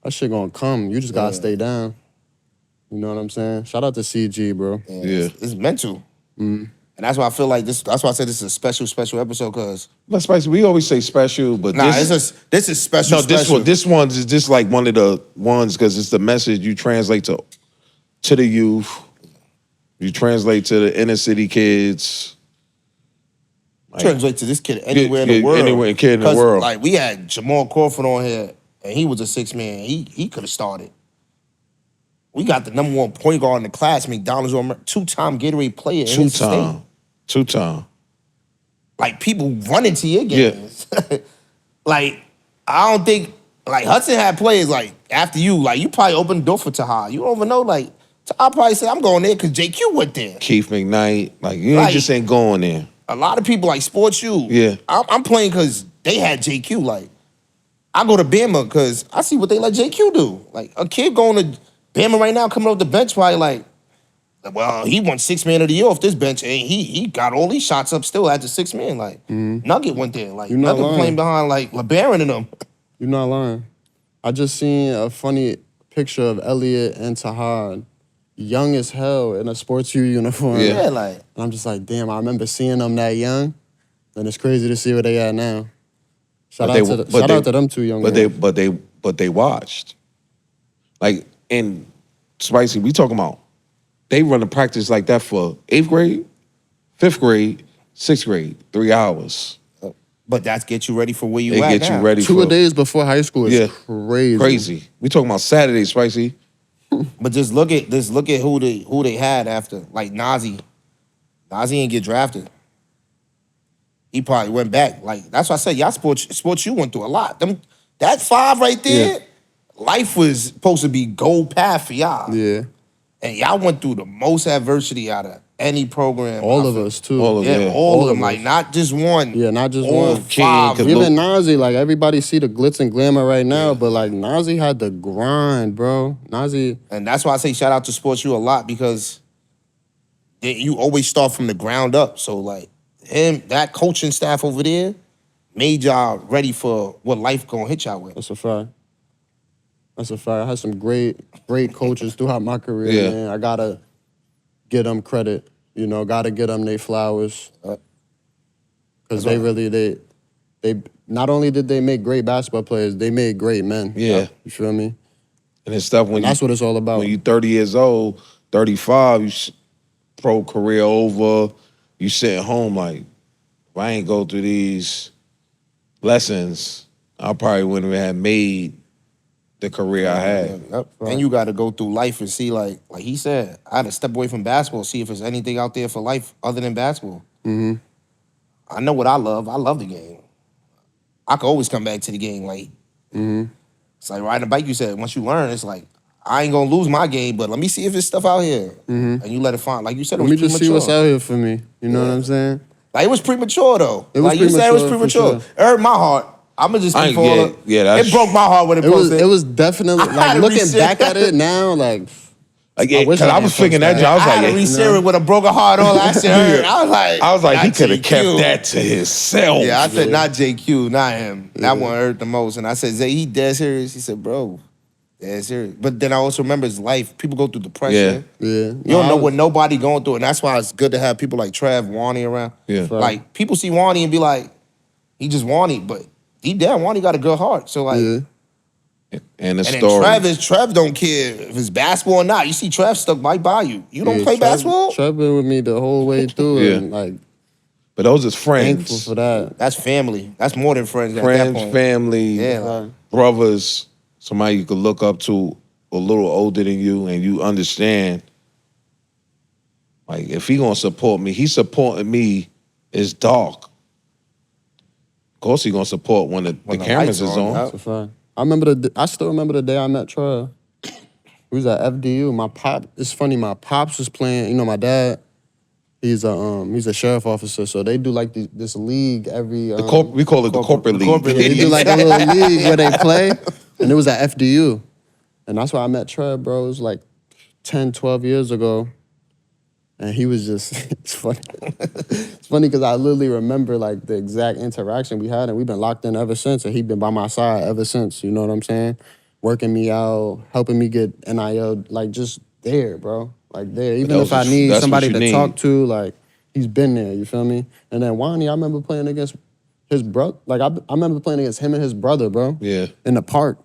that shit gonna come. You just gotta stay down. You know what I'm saying? Shout out to CG, bro. Yeah. It's mental. And that's why I feel like this. That's why I said this is a special episode because But Spicy, we always say special, but this is special. no, special. this one's is just like one of the ones because it's the message you translate to the youth. You translate to the inner city kids. translate to this kid anywhere in Yeah, the world. anywhere kid in the 'Cause, world. Like we had Jamal Crawford on here, and he was a 6-man. He could have started. We got the number one point guard in the class, McDonald's, 2-time Gatorade player in his state. Two-time. Like people running to your games. Like I don't think like Hudson had players like after you, like you probably opened the door for Taha. You don't even know like Taha probably said I'm going there because JQ went there. Keith McKnight, like you Like- just ain't going there. A lot of people like Sports U. Yeah. I'm playing because they had JQ. Like I go to Bama because I see what they let JQ do. Like a kid going to Bama right now coming off the bench probably like, well, he won 6-man of the year off this bench, and he got all these shots up still at the 6-man. Like Nugget went there, like You're not Nugget lying. playing behind like LeBaron and them. You're not lying. I just seen a funny picture of Elliot and Tahad, young as hell in a Sports U uniform. Yeah. Yeah, like And I'm just like, damn, I remember seeing them that young. And it's crazy to see where they at now. Shout out to them two young But men. they watched. Like in Spicy, we talking about they run a practice like that for 8th grade, 5th grade, 6th grade, 3 hours. but that's get you ready for where you They at get now. you ready Two for days before high school is Yeah. crazy. crazy. We talking about Saturday, Spicy. But just look at who they had after. Like Nazi. Nazi didn't get drafted. He probably went back. Like that's why I said y'all sports you went through a lot. That 5 right there, life was supposed to be gold path for y'all. Yeah. And y'all went through the most adversity out of any program. All of us, too. All of Yeah, Yeah. all of All them. of Like us. not just one. Yeah, not just all one. 5. King, Even Nazi, like everybody see the glitz and glamour right now, but like Nazi had the grind, bro. Nazi, And that's why I say shout out to Sports U a lot because you always start from the ground up. So like that coaching staff over there made y'all ready for what life gonna hit y'all with. that's a fact. That's a fact. I had some great coaches throughout my career, Yeah. man. I gotta give them credit. You know, gotta give them their flowers. Because they really, they not only did they make great basketball players, they made great men. Yeah. You feel me? And it's stuff when That's what it's all about. when you 30 years old, 35, pro career over, you sitting home like, if I ain't go through these lessons, I probably wouldn't have made the career I had. Yep. And you got to go through life and see, like he said, I had to step away from basketball, see if there's anything out there for life other than basketball. I know what I love. I love the game. I could always come back to the game. Like it's like riding a bike. You said once you learn, it's like I ain't gonna lose my game, but let me see if there's stuff out here, and you let it find. Like you said, it Let was me just premature. see what's out here for me. You know what I'm saying? Like it was premature though. It was like you said, it was premature, for premature. It hurt my heart. I'm gonna just I speak ain't- for all yeah, of yeah, that's- it. Broke my heart when it posted. It was definitely, I had like to looking reset. back at it now, like, Like, I wish cause I I was didn't thinking post that, that. I was I had like, to reset it with a broken heart. All that shit hurt. I was like, he not could have kept JQ. that to himself. Yeah, I said not JQ, not him. That one hurt the most. And I said, Zay, he dead serious. He said, bro, Yeah, serious. But then I also remember his life. People go through depression. Yeah. You don't know what nobody going through, and that's why it's good to have people like Trav, Wani around. Yeah. Like people see Wani and be like, he just Wani, but deep down, Wani got a good heart. So like, Yeah. And the and then story. Trav don't care if it's basketball or not. You see Trav stuck right by you. You don't play basketball? Trav been with me the whole way through, Yeah. and like But those is thankful friends. for that. That's family. That's more than friends at that Friends, point. family, Yeah, like, brothers, somebody you could look up to a little older than you and you understand, like, if he gonna support me, he supporting me is dark. Of course he gonna support when the cameras lights is on, on. yeah. That's a fact. I still remember the day I met Trav. We was at FDU. It's funny, my pops was playing, you know, my dad, he's a sheriff officer, so they do like this league every We call it the corporate league. Yeah, they do like a little league where they play, and it was at FDU. And that's where I met Trev, bro. It was like 10, 12 years ago. And he was just, it's funny. It's funny because I literally remember like the exact interaction we had, and we've been locked in ever since, and he's been by my side ever since, you know what I'm saying? Working me out, helping me get NIL, like just there, bro. Like there. Even if I need somebody to talk to, like he's been there, you feel me? And then Wani, I remember playing against his brother. Like I remember playing against him and his brother, bro. Yeah. In the park.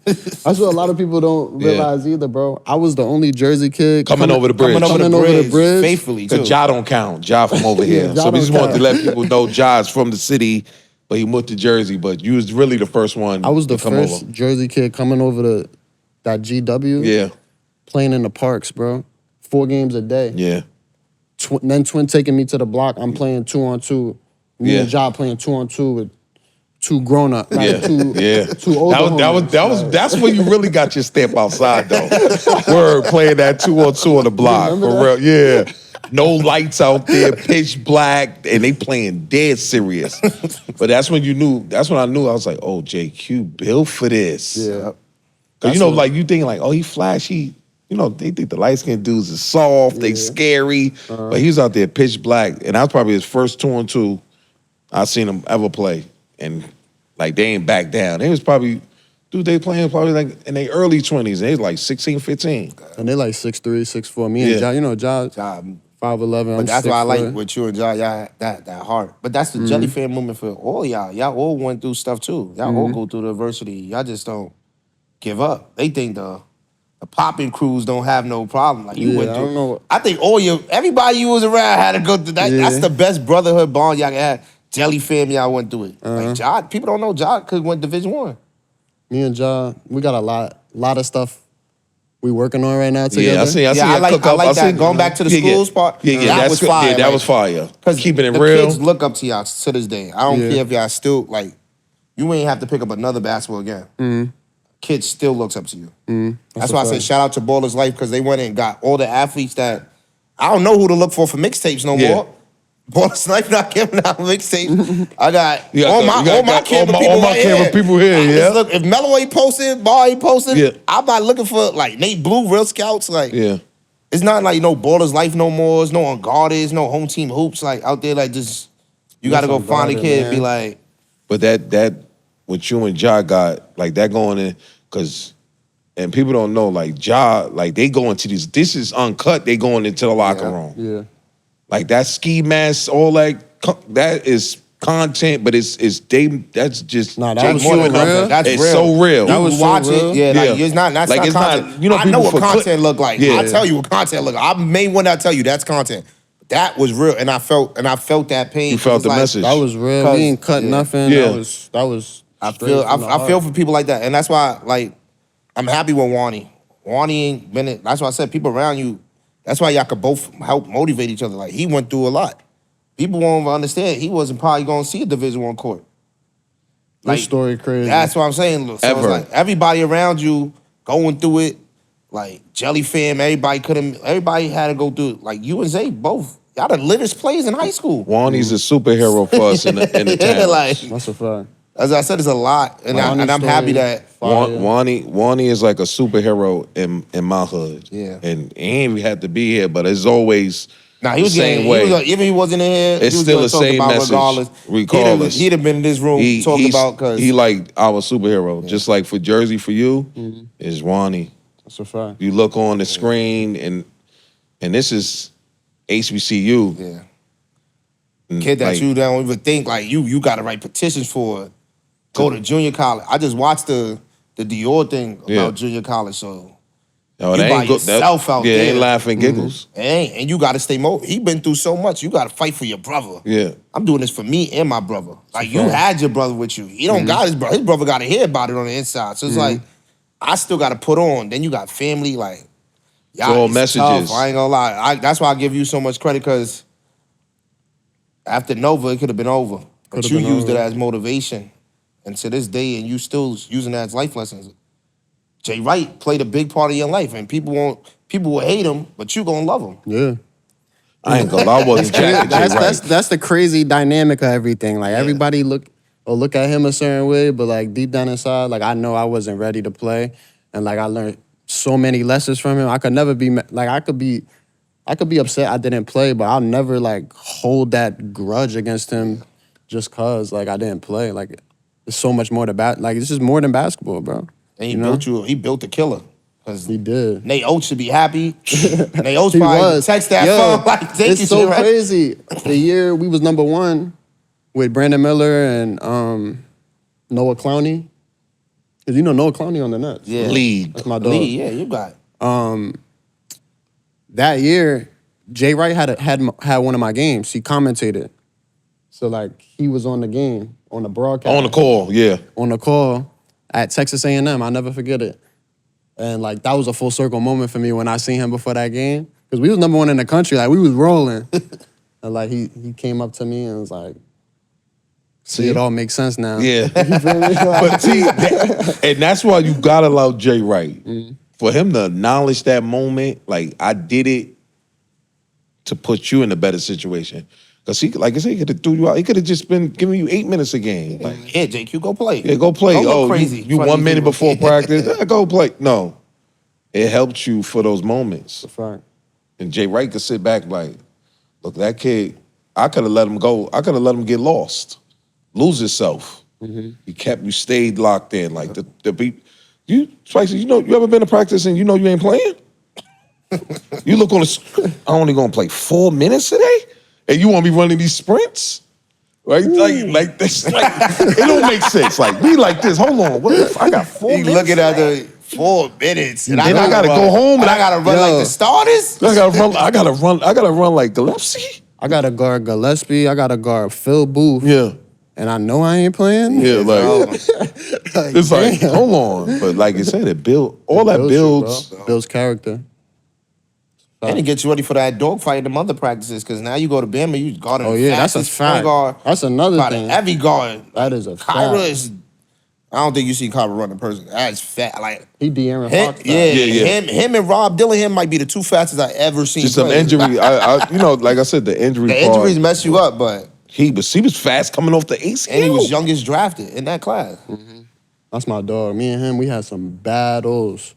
That's what a lot of people don't realize either, bro. I was the only Jersey kid Coming over the bridge. Coming over the bridge. faithfully, too. Because Ja don't count. Ja from over here. Ja So we don't just wanted to count. let people know Ja's from the city, but he moved to Jersey. But you was really the first one I was the to come first over. Jersey kid coming over that GW. Yeah, Playing in the parks, bro. 4 games a day. yeah. Then Twin taking me to the block. I'm playing 2-on-2. Me and Ja playing 2-on-2 with 2 grown up, like Yeah, two older homies. That's when you really got your step outside though. Word playing that 2-on-2 on the block remember for real. Yeah, no lights out there, pitch black, and they playing dead serious. But that's when you knew. That's when I knew. I was like, oh, JQ built for this. Yeah. Cause you know, like you think like, oh, he flashy. You know, they think the light skinned dudes is soft, they scary, but he was out there pitch black, and that was probably his first 2-on-2 I seen him ever play. And like they ain't back down. They was probably, dude, they playing probably like in their early 20s. They was like 16, 15. And they like 6'3", 6'4". Me and Yeah. Ja, you know, Ja, Ja, 5'11". but that's why I 6'4". like with you and Ja, y'all that heart. But that's the Jelly fan movement for all y'all. Y'all all went through stuff too. Y'all all go through the adversity. Y'all just don't give up. They think the popping crews don't have no problem. Like you went I through. don't know. I think everybody you was around had to go through that. Yeah. That's the best brotherhood bond y'all can have. Jelly fam, y'all went through it. Like Ja, people don't know Ja because went Division I. Me and Ja, we got a lot of stuff we working on right now together. Yeah, I see. I like that. Going back to the schools part. Yeah, that was fire. Yeah, that like, was fire. Because Keeping it the real. kids look up to y'all to this day. I don't Yeah. care if y'all still, like, you ain't have to pick up another basketball again. Kids still looks up to you. That's why I say shout out to Baller's Life because they went and got all the athletes that, I don't know who to look for mixtapes no Yeah. more. Baller's Life not giving out mixtapes. I got You got all the- my you got camera all people my right camera here. people here, I just yeah. Look, if Mello ain't posted, Bar ain't posted, Yeah. I'm not looking for, like, Nate Blue, Real Scouts, like. Yeah. It's not like no Baller's Life no more. It's no Unguarded, no Home Team Hoops, like, out there, like, just, you got to go find a Unguarded, kid and be man. like, But that what you and Ja got, like that going in, because and people don't know, like Ja, like they go into this is uncut, they going into the locker Yeah. room. Yeah. Like that ski mask, all that is content, but it's that's just Nah, that Jake was more so than real. content. That's it's real. so real. That You was so watch real. it, yeah, Yeah. like, it's not Like, it's content. not- you know, I people know what for content look like. Yeah. I tell you what content look like. I may when I tell you that's content. That was real, and I felt that pain. You felt It's the like, message. That was real. Cause- We ain't cut yeah. nothing. Yeah. That was I straight feel from the I feel heart. for people like that, and that's why like I'm happy with Wani. Wani ain't been it. That's why I said people around you. That's why y'all could both help motivate each other. Like he went through a lot. People won't understand. He wasn't probably going to see a Division I court. Your story crazy. That's what I'm saying. So Ever. it's like everybody around you going through it. Like Jelly fam, everybody had to go through it. Like you and Zay both. Y'all the littest players in high school. Wani's a superhero for us in the Yeah, town. like That's a fact. as I said, it's a lot, and Wani's I'm happy story, that. fire. Wani is like a superhero in my hood. Yeah. And he ain't even had to be here, but it's always Nah, he was same getting, way. even if he wasn't in here, It's he was still gonna the talk same about message, regardless. He'd have been in this room talking about because he like our superhero. Just like for Jersey for you is Wani. That's a fact. You look on the screen and this is HBCU. yeah. And, Kid that like, you don't even think like you got to write petitions for. Go to junior college. I just watched the Dior thing about junior college, so no, you that by ain't go, yourself out yeah, there. ain't laughing giggles. It ain't, and you got to stay motivated. He been through so much. You got to fight for your brother. Yeah. I'm doing this for me and my brother. Like you had your brother with you. He don't got his brother. His brother got to hear about it on the inside. So it's like I still got to put on. Then you got family. Like y'all, all it's messages. tough. I ain't gonna lie. That's why I give you so much credit because after Nova, it could have been over. But Could've you been used it over. as motivation. And to this day, and you still using that as life lessons. Jay Wright played a big part of your life, and people will hate him, but you gonna love him. Yeah. I ain't gonna lie, I wasn't jacking Jay Wright. That's the crazy dynamic of everything. Like everybody look at him a certain way, but like deep down inside, like I know I wasn't ready to play, and like I learned so many lessons from him. I could never be like I could be upset I didn't play, but I'll never like hold that grudge against him just cause like I didn't play. Like there's so much more to like this is more than basketball, bro. And he built a killer. He did. Nate Oats should be happy. Nate Oats He probably was. text that Yo, phone like, thank it's you, so Jay Wright. crazy. The year we was number 1 with Brandon Miller and Noah Clowney. Cause you know Noah Clowney on the Nets. Yeah. League. That's my dog. Lee, yeah, you got it. That year, Jay Wright had one of my games. He commentated. So like he was on the game, on the broadcast. On the call, yeah. On the call at Texas A&M. I'll never forget it. And like that was a full circle moment for me when I seen him before that game. Because we was number 1 in the country. Like we was rolling. And like he came up to me and was like, see, it all makes sense now. Yeah. You feel me? But see, and that's why you gotta love Jay Wright. For him to acknowledge that moment, like I did it to put you in a better situation. Because he, like I said, he could have threw you out. He could have just been giving you 8 minutes a game. Like, Yeah, JQ, go play. yeah, go play. Don't go Oh, crazy. you Funny 1 minute people. before practice. Go play. No. It helped you for those moments. Right. And Jay Wright could sit back like, look, that kid, I could have let him go. I could have let him get lost, lose himself. You stayed locked in. Like the beat. Spicy, you ever been to practice and you ain't playing? You look on the, I'm only gonna play 4 minutes today? And you want me running these sprints? Right? Like this, like, it don't make sense. Like, be like this, hold on, I got 4 He minutes? looking at the 4 minutes. And Then I gotta go home and I gotta run like the starters? I gotta run like Gillespie? I gotta guard Gillespie. I gotta guard Phil Booth. Yeah. And I know I ain't playing. Yeah, like, Oh, it's like, hold on. But like you said, it builds, Builds character. and it gets you ready for that dogfight in the other practices, because now you go to Bama, you guarding Oh the yeah, that's a fastest point fact. guard. That's another About thing. every guard. That is a Kyra fact. is, I don't think you see Kyra run in person. That's fat. Like, He De'Aaron him, Fox. yeah, Yeah. Him and Rob Dillingham might be the 2 fastest I ever seen just some play. injury. Like I said, the injury The part. injuries mess you up, but He was fast coming off the ACL. and he was youngest drafted in that class. That's my dog. Me and him, we had some battles.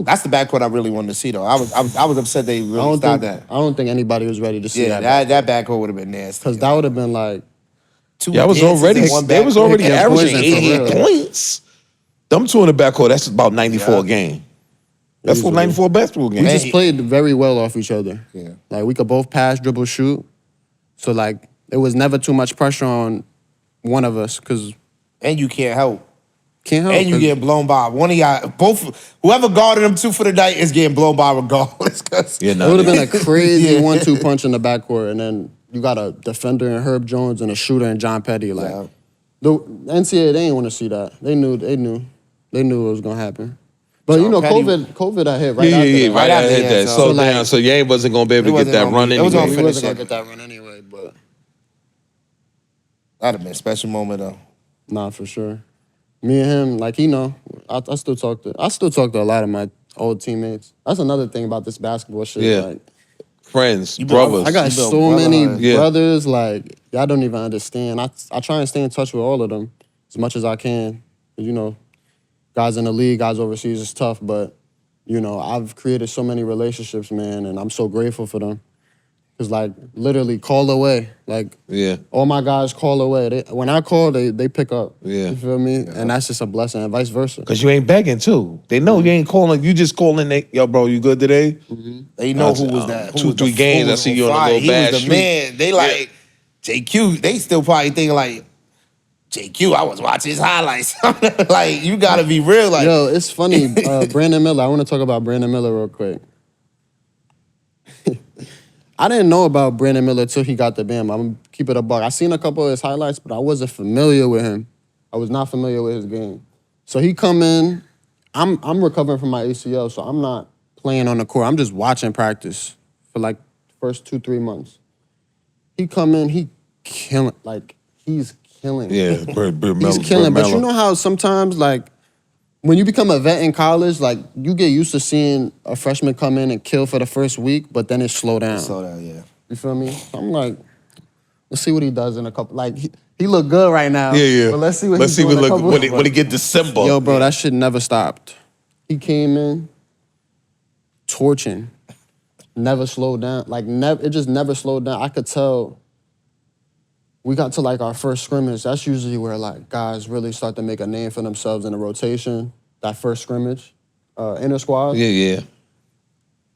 That's the backcourt I really wanted to see, though. I was upset they really stopped that. I don't think anybody was ready to see Yeah, that. that backcourt would have been nasty. Because that would have been like, Two I was dances already, in one they was backcourt. already Yeah, averaging poison for 88 real. points. Them two in the backcourt, that's about 94 a game. That's what Easily. 94 basketball we game. just played very well off each other. Yeah. Like, we could both pass, dribble, shoot. So, like, it was never too much pressure on one of us because And you can't help. can't help. And you 'cause getting blown by. One of y'all, both, whoever guarded them 2 for the night is getting blown by regardless. 'Cause Yeah, It would have been a crazy Yeah. 1-2 punch in the backcourt, and then you got a defender in Herb Jones and a shooter in John Petty. Like Yeah. the NCAA, they didn't want to see that. They knew it was gonna happen. But John Petty- COVID had hit right Yeah, after yeah, that. right after after hit that, that. so So like- down, so you ain't wasn't gonna be able It to get wasn't that gonna run be- it was anyway. gonna He finish wasn't gonna it. get that run anyway, but That'd have been a special moment, though. nah, for sure. Me and him, like I still talk to a lot of my old teammates. That's another thing about this basketball shit. Yeah. Like, Friends, built- brothers. I got You built so many brotherhood. Yeah. brothers, like, y'all don't even understand. I try and stay in touch with all of them as much as I can. You know, guys in the league, guys overseas, it's tough, but, you know, I've created so many relationships, man, and I'm so grateful for them. Cause like literally call away. Like Yeah. all my guys call away. When I call, they pick up. Yeah. You feel me? And that's just a blessing, and vice versa. Cause you ain't begging too. They know you ain't calling. You just calling. Yo, bro, you good today? They know who was that. Who 2, was 3 the games. who I was see you on a fire. little He bad was the streak. man. They like JQ. They still probably thinking like JQ. I was watching his highlights. Like you gotta be real. Like Yo, it's funny. Brandon Miller. I want to talk about Brandon Miller real quick. I didn't know about Brandon Miller till he got the Bama. I'm gonna keep it a buck. I seen a couple of his highlights, but I wasn't familiar with him. I was not familiar with his game. So he come in. I'm recovering from my ACL, so I'm not playing on the court. I'm just watching practice for like the first 2-3 months. He come in. He killing. Like he's killing. Yeah, He's killing. But you know how sometimes like when you become a vet in college, like you get used to seeing a freshman come in and kill for the first week, but then it slow down. slow down, yeah. You feel me? So I'm like, let's see what he does in a couple. Like he look good right now. Yeah. But let's see what Let's he see do in a what couple. when he get December. Yo, bro, that shit never stopped. He came in, torching, never slowed down. Like it just never slowed down. I could tell. We got to like our first scrimmage. That's usually where like guys really start to make a name for themselves in the rotation. That first scrimmage, inner squad. Yeah.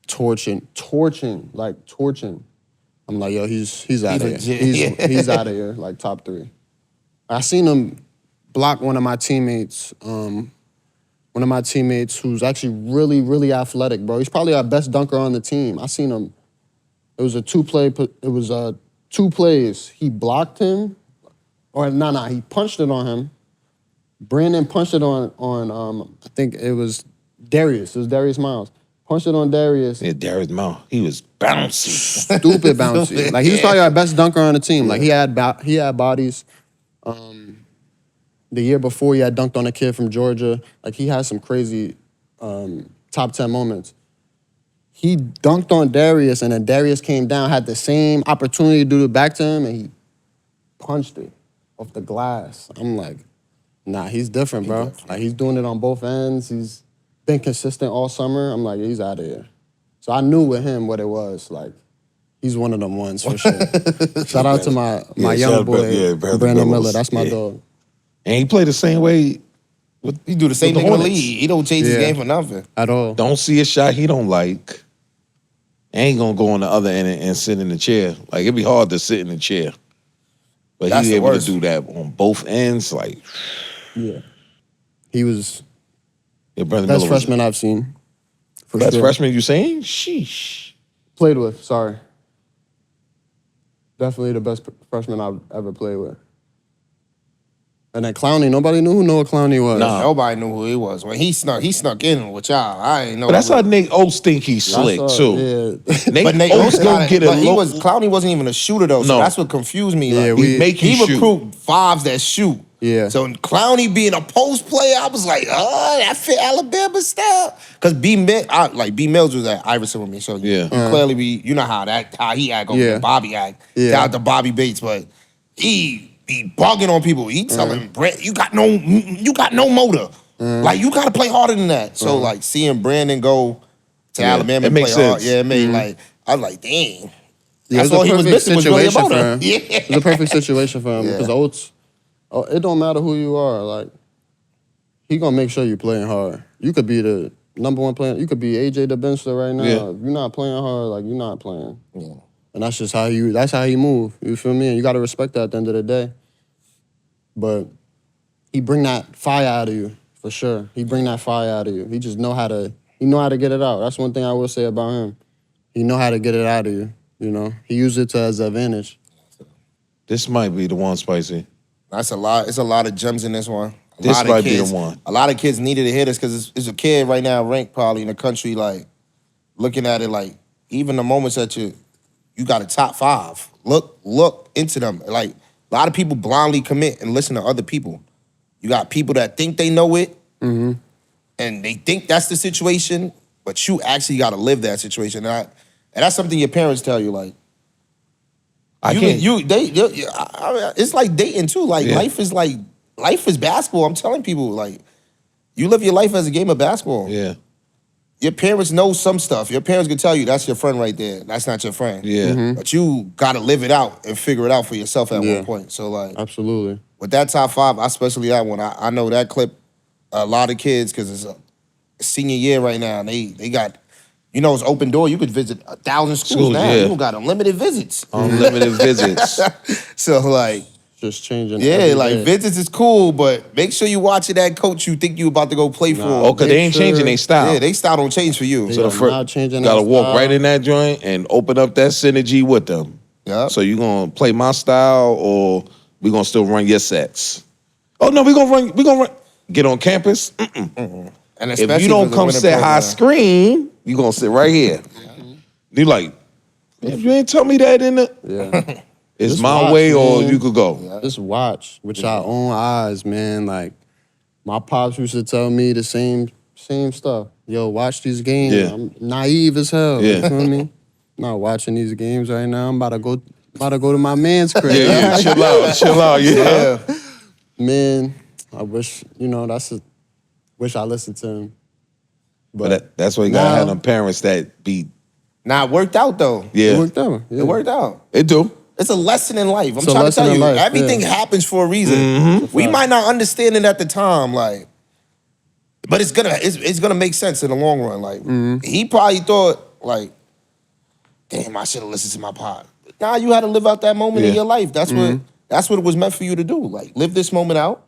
Torching. I'm like, yo, he's out of here. legit. He's out of here, like top 3. I seen him block one of my teammates. One of my teammates who's actually really, really athletic, bro. He's probably our best dunker on the team. I seen him. It was a 2 plays. He blocked him, or he punched it on him. Brandon punched it on I think it was Darius. It was Darius Miles. Punched it on Darius. Yeah, Darius Mount. He was bouncy. Stupid bouncy. Like he was probably our best dunker on the team. Like he had bodies. The year before he had dunked on a kid from Georgia. Like he had some crazy top 10 moments. He dunked on Darius, and then Darius came down, had the same opportunity to do it back to him, and he punched it off the glass. I'm like, nah, he's different, bro. Like he's doing it on both ends. He's been consistent all summer. I'm like, he's out of here. So I knew with him what it was. Like, he's one of them ones for sure. Shout out to my young boy, Brandon Miller. That's my dog. And he played the same way. He do the same with thing the in the Hornets. league. He don't change his game for nothing. At all. Don't see a shot he don't like. Ain't gonna go on the other end and sit in the chair. Like it'd be hard to sit in the chair. But That's he's the able worst. to do that on both ends. Like Yeah. He was your brother best Miller was freshman I've seen. For best sure. freshman you saying? Sheesh. Played with, sorry. Definitely the best freshman I've ever played with. And then Clowney, nobody knew who Noah Clowney was. Nah. Nobody knew who he was. When he snuck in with y'all. I ain't know. But that's who- how Nate Oats think he's slick too. Yeah. Nate, But Nate Oats Oats gonna get a look. Clowney wasn't even a shooter though, so No. that's what confused me. Yeah, Like, we- He make he you shoot. recruit fives that shoot. Yeah. So Clowney being a post player, I was like, that fit Alabama style. Cause B Mills was at Iverson with me, so Yeah. you clearly you know how he act over Yeah. there, Bobby act. Yeah. Shout out to Bobby Bates, but he be bugging on people. He telling Brent, you got no motor. Like you gotta play harder than that. So like seeing Brandon go to Yeah, Alabama it and makes play hard, sense. yeah, it made like I was like, dang. Yeah, That's it all was he a was perfect missing was really a situation for motor. him. Yeah. It was a perfect situation for him Yeah. because Oats, it don't matter who you are. Like, he gonna make sure you playing hard. You could be the number one player. You could be AJ DeBenster right now. Yeah. If you're not playing hard, like you're not playing. Yeah. And that's just how he move. You feel me? And you gotta respect that at the end of the day. But he bring that fire out of you, for sure. He bring that fire out of you. He just know how to get it out. That's one thing I will say about him. He know how to get it out of you, you know? He used it to his advantage. This might be the one, Spicy. That's a lot. It's a lot of gems in this one. This lot of might be kids, the one. A lot of kids needed to hear this because it's a kid right now ranked probably in the country, like looking at it like even the moments that you got a top 5. Look into them. Like a lot of people blindly commit and listen to other people. You got people that think they know it, and they think that's the situation, but you actually got to live that situation. And that's something your parents tell you, like. It's like dating too. Like Yeah. life is basketball. I'm telling people, like, you live your life as a game of basketball. Yeah. your parents know some stuff. Your parents can tell you that's your friend right there. That's not your friend. Yeah. But you got to live it out and figure it out for yourself at Yeah. one point. So, like, Absolutely. with that top 5, especially that one, I know that clip, a lot of kids, because it's a senior year right now, and they got, you know, it's open door. You could visit 1,000 schools now. yeah. You got unlimited visits. Unlimited visits. So, like, Just changing. yeah, every like day. visits is cool, but make sure you watching that coach you think you about to go play for. Oh, because they ain't Make changing sure- their style. Yeah, they style don't change for you. So They the are first, not changing gotta that walk style. right in that joint and open up that synergy with them. Yeah. So you gonna play my style or we gonna still run your sets? Oh no, we gonna run. Get on campus. And If especially you don't for the come winning sit high program. screen, you gonna sit right here. You like, if you ain't tell me that in the, Yeah. it's Just my watch, way or man. you could go. Just watch with your own eyes, man. Like my pops used to tell me the same stuff. Yo, watch these games. Yeah. I'm naive as hell. Yeah. You feel me? I'm not watching these games right now. I'm about to go to my man's crib. Yeah, chill out, yeah. Man, I wish, wish I listened to him. But that's why you gotta Now- have them parents that be, Nah, it worked out though. yeah. It worked out. Yeah. It worked out. It do. It's a lesson in life. I'm It's a trying to lesson tell in you, life, everything yeah. happens for a reason. We might not understand it at the time, like, but it's gonna make sense in the long run. Like, he probably thought, like, damn, I should have listened to my pop. Nah, you had to live out that moment in Yeah. your life. That's what it was meant for you to do. Like, live this moment out.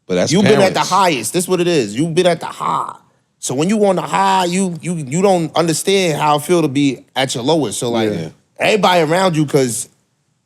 But that's You've been at the parents. highest. This is what it is. You've been at the high. So when you on the high, you don't understand how it feel to be at your lowest. So like Yeah. everybody around you, because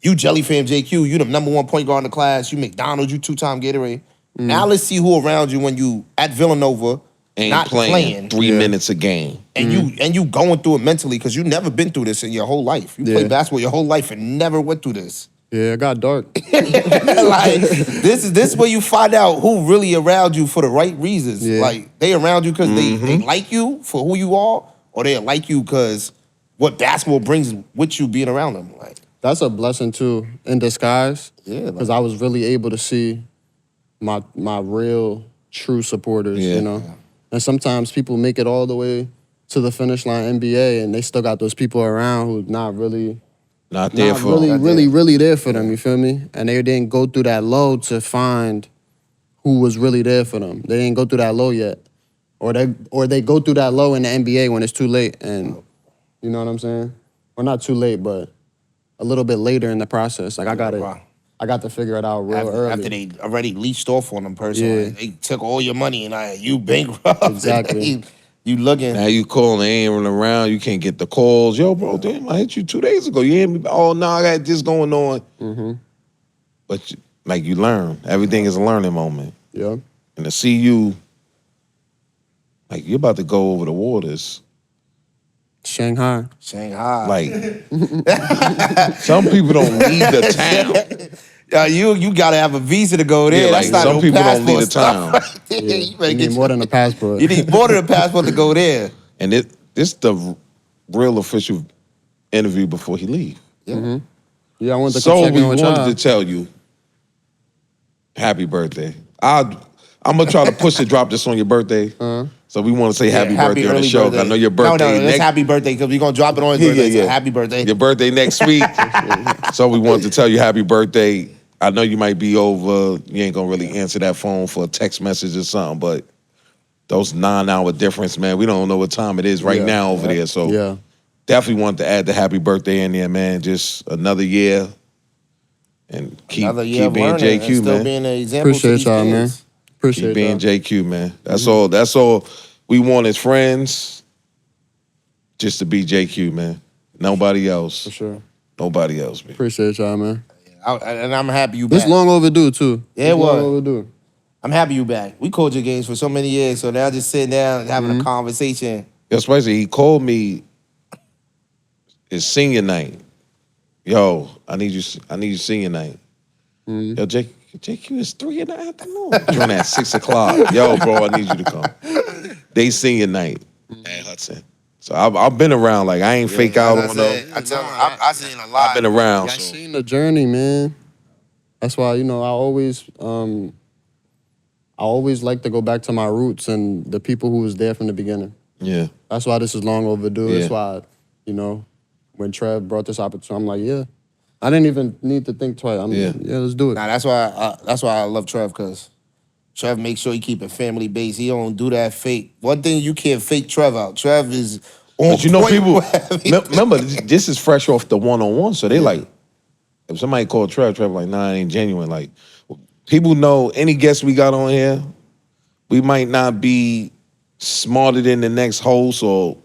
you Jelly Fam JQ, you the #1 point guard in the class, you McDonald's, you 2-time Gatorade. Now let's see who around you when you at Villanova, Ain't not playing 3 minutes a game. and you going through it mentally because you never been through this in your whole life. You played Yeah. basketball your whole life and never went through this. Yeah, it got dark. Like this is where you find out who really around you for the right reasons. Yeah. Like they around you because they like you for who you are, or they like you because what basketball brings with you being around them. Like That's a blessing too, in disguise. Yeah, Because I was really able to see my real, true supporters, Yeah. And sometimes people make it all the way to the finish line NBA and they still got those people around who not really Not there not for really, them. really, really there for them, you feel me? And they didn't go through that low to find who was really there for them. They didn't go through that low yet. Or they go through that low in the NBA when it's too late. And you know what I'm saying? Or not too late, but a little bit later in the process. Like I got to figure it out real early. after they already leached off on them personally, Yeah. like, they took all your money and you bankrupt. Exactly. You looking. Now you calling, they ain't running around. You can't get the calls. Yo, bro, damn, I hit you 2 days ago. You hear me? Oh, no, I got this going on. But you learn. Everything is a learning moment. Yeah. And to see you, like you're about to go over the waters. Shanghai. Shanghai. Like some people don't leave the town. You gotta have a visa to go there. Yeah, That's like, not some no people don't passport leave the stuff town. right there. Yeah. You better You get need more than a passport. You need more than a passport to go there. And this the real official interview before he leave. Yeah, I wanted to So come check we in with wanted y'all. to tell you, happy birthday. I'm gonna try to push to drop this on your birthday. So we want to say happy birthday on the early show. 'Cause I know your birthday No, it's happy birthday because we're gonna drop it on his birthday. So happy birthday. Your birthday next week. So we wanted to tell you happy birthday. I know you might be over. You ain't gonna really answer that phone for a text message or something, but those 9-hour difference, man. We don't know what time it is right Yeah. now over there. So Yeah. definitely want to add the happy birthday in there, man. Just another year. And keep Another year of being learning and JQ, still man. being an example to Appreciate these y'all, man. kids. Appreciate Keep being y'all. JQ, man. That's all. That's all we want as friends. Just to be JQ, man. Nobody else. For sure. Nobody else, man. Appreciate y'all, man. And I'm happy you back. This long overdue, too. Yeah, it It's long was. overdue. I'm happy you back. We called your games for so many years, so now just sitting down and having a conversation. That's crazy. He called me. It's senior night. Yo, I need you senior night. Yo, JQ, it's 3 in the afternoon. Join at 6 o'clock. Yo, bro, I need you to come. They senior night at Hudson. So I've been around. Like I ain't fake out on them. I tell them, I seen a lot. I've been around. I So. seen the journey, man. That's why, I always like to go back to my roots and the people who was there from the beginning. Yeah. That's why this is long overdue. Yeah. That's why, you know, when Trev brought this opportunity, I'm like, yeah. I didn't even need to think twice. Yeah. Yeah, let's do it. Nah, that's why I love Trev, because Trev makes sure he keep it family based. He don't do that fake. One thing you can't fake Trev out. Trev is on But you know, point people with everything. remember this is fresh off the one-on-one, so they like if somebody called Trev like, nah, it ain't genuine. Like people know any guest we got on here, we might not be smarter than the next host, or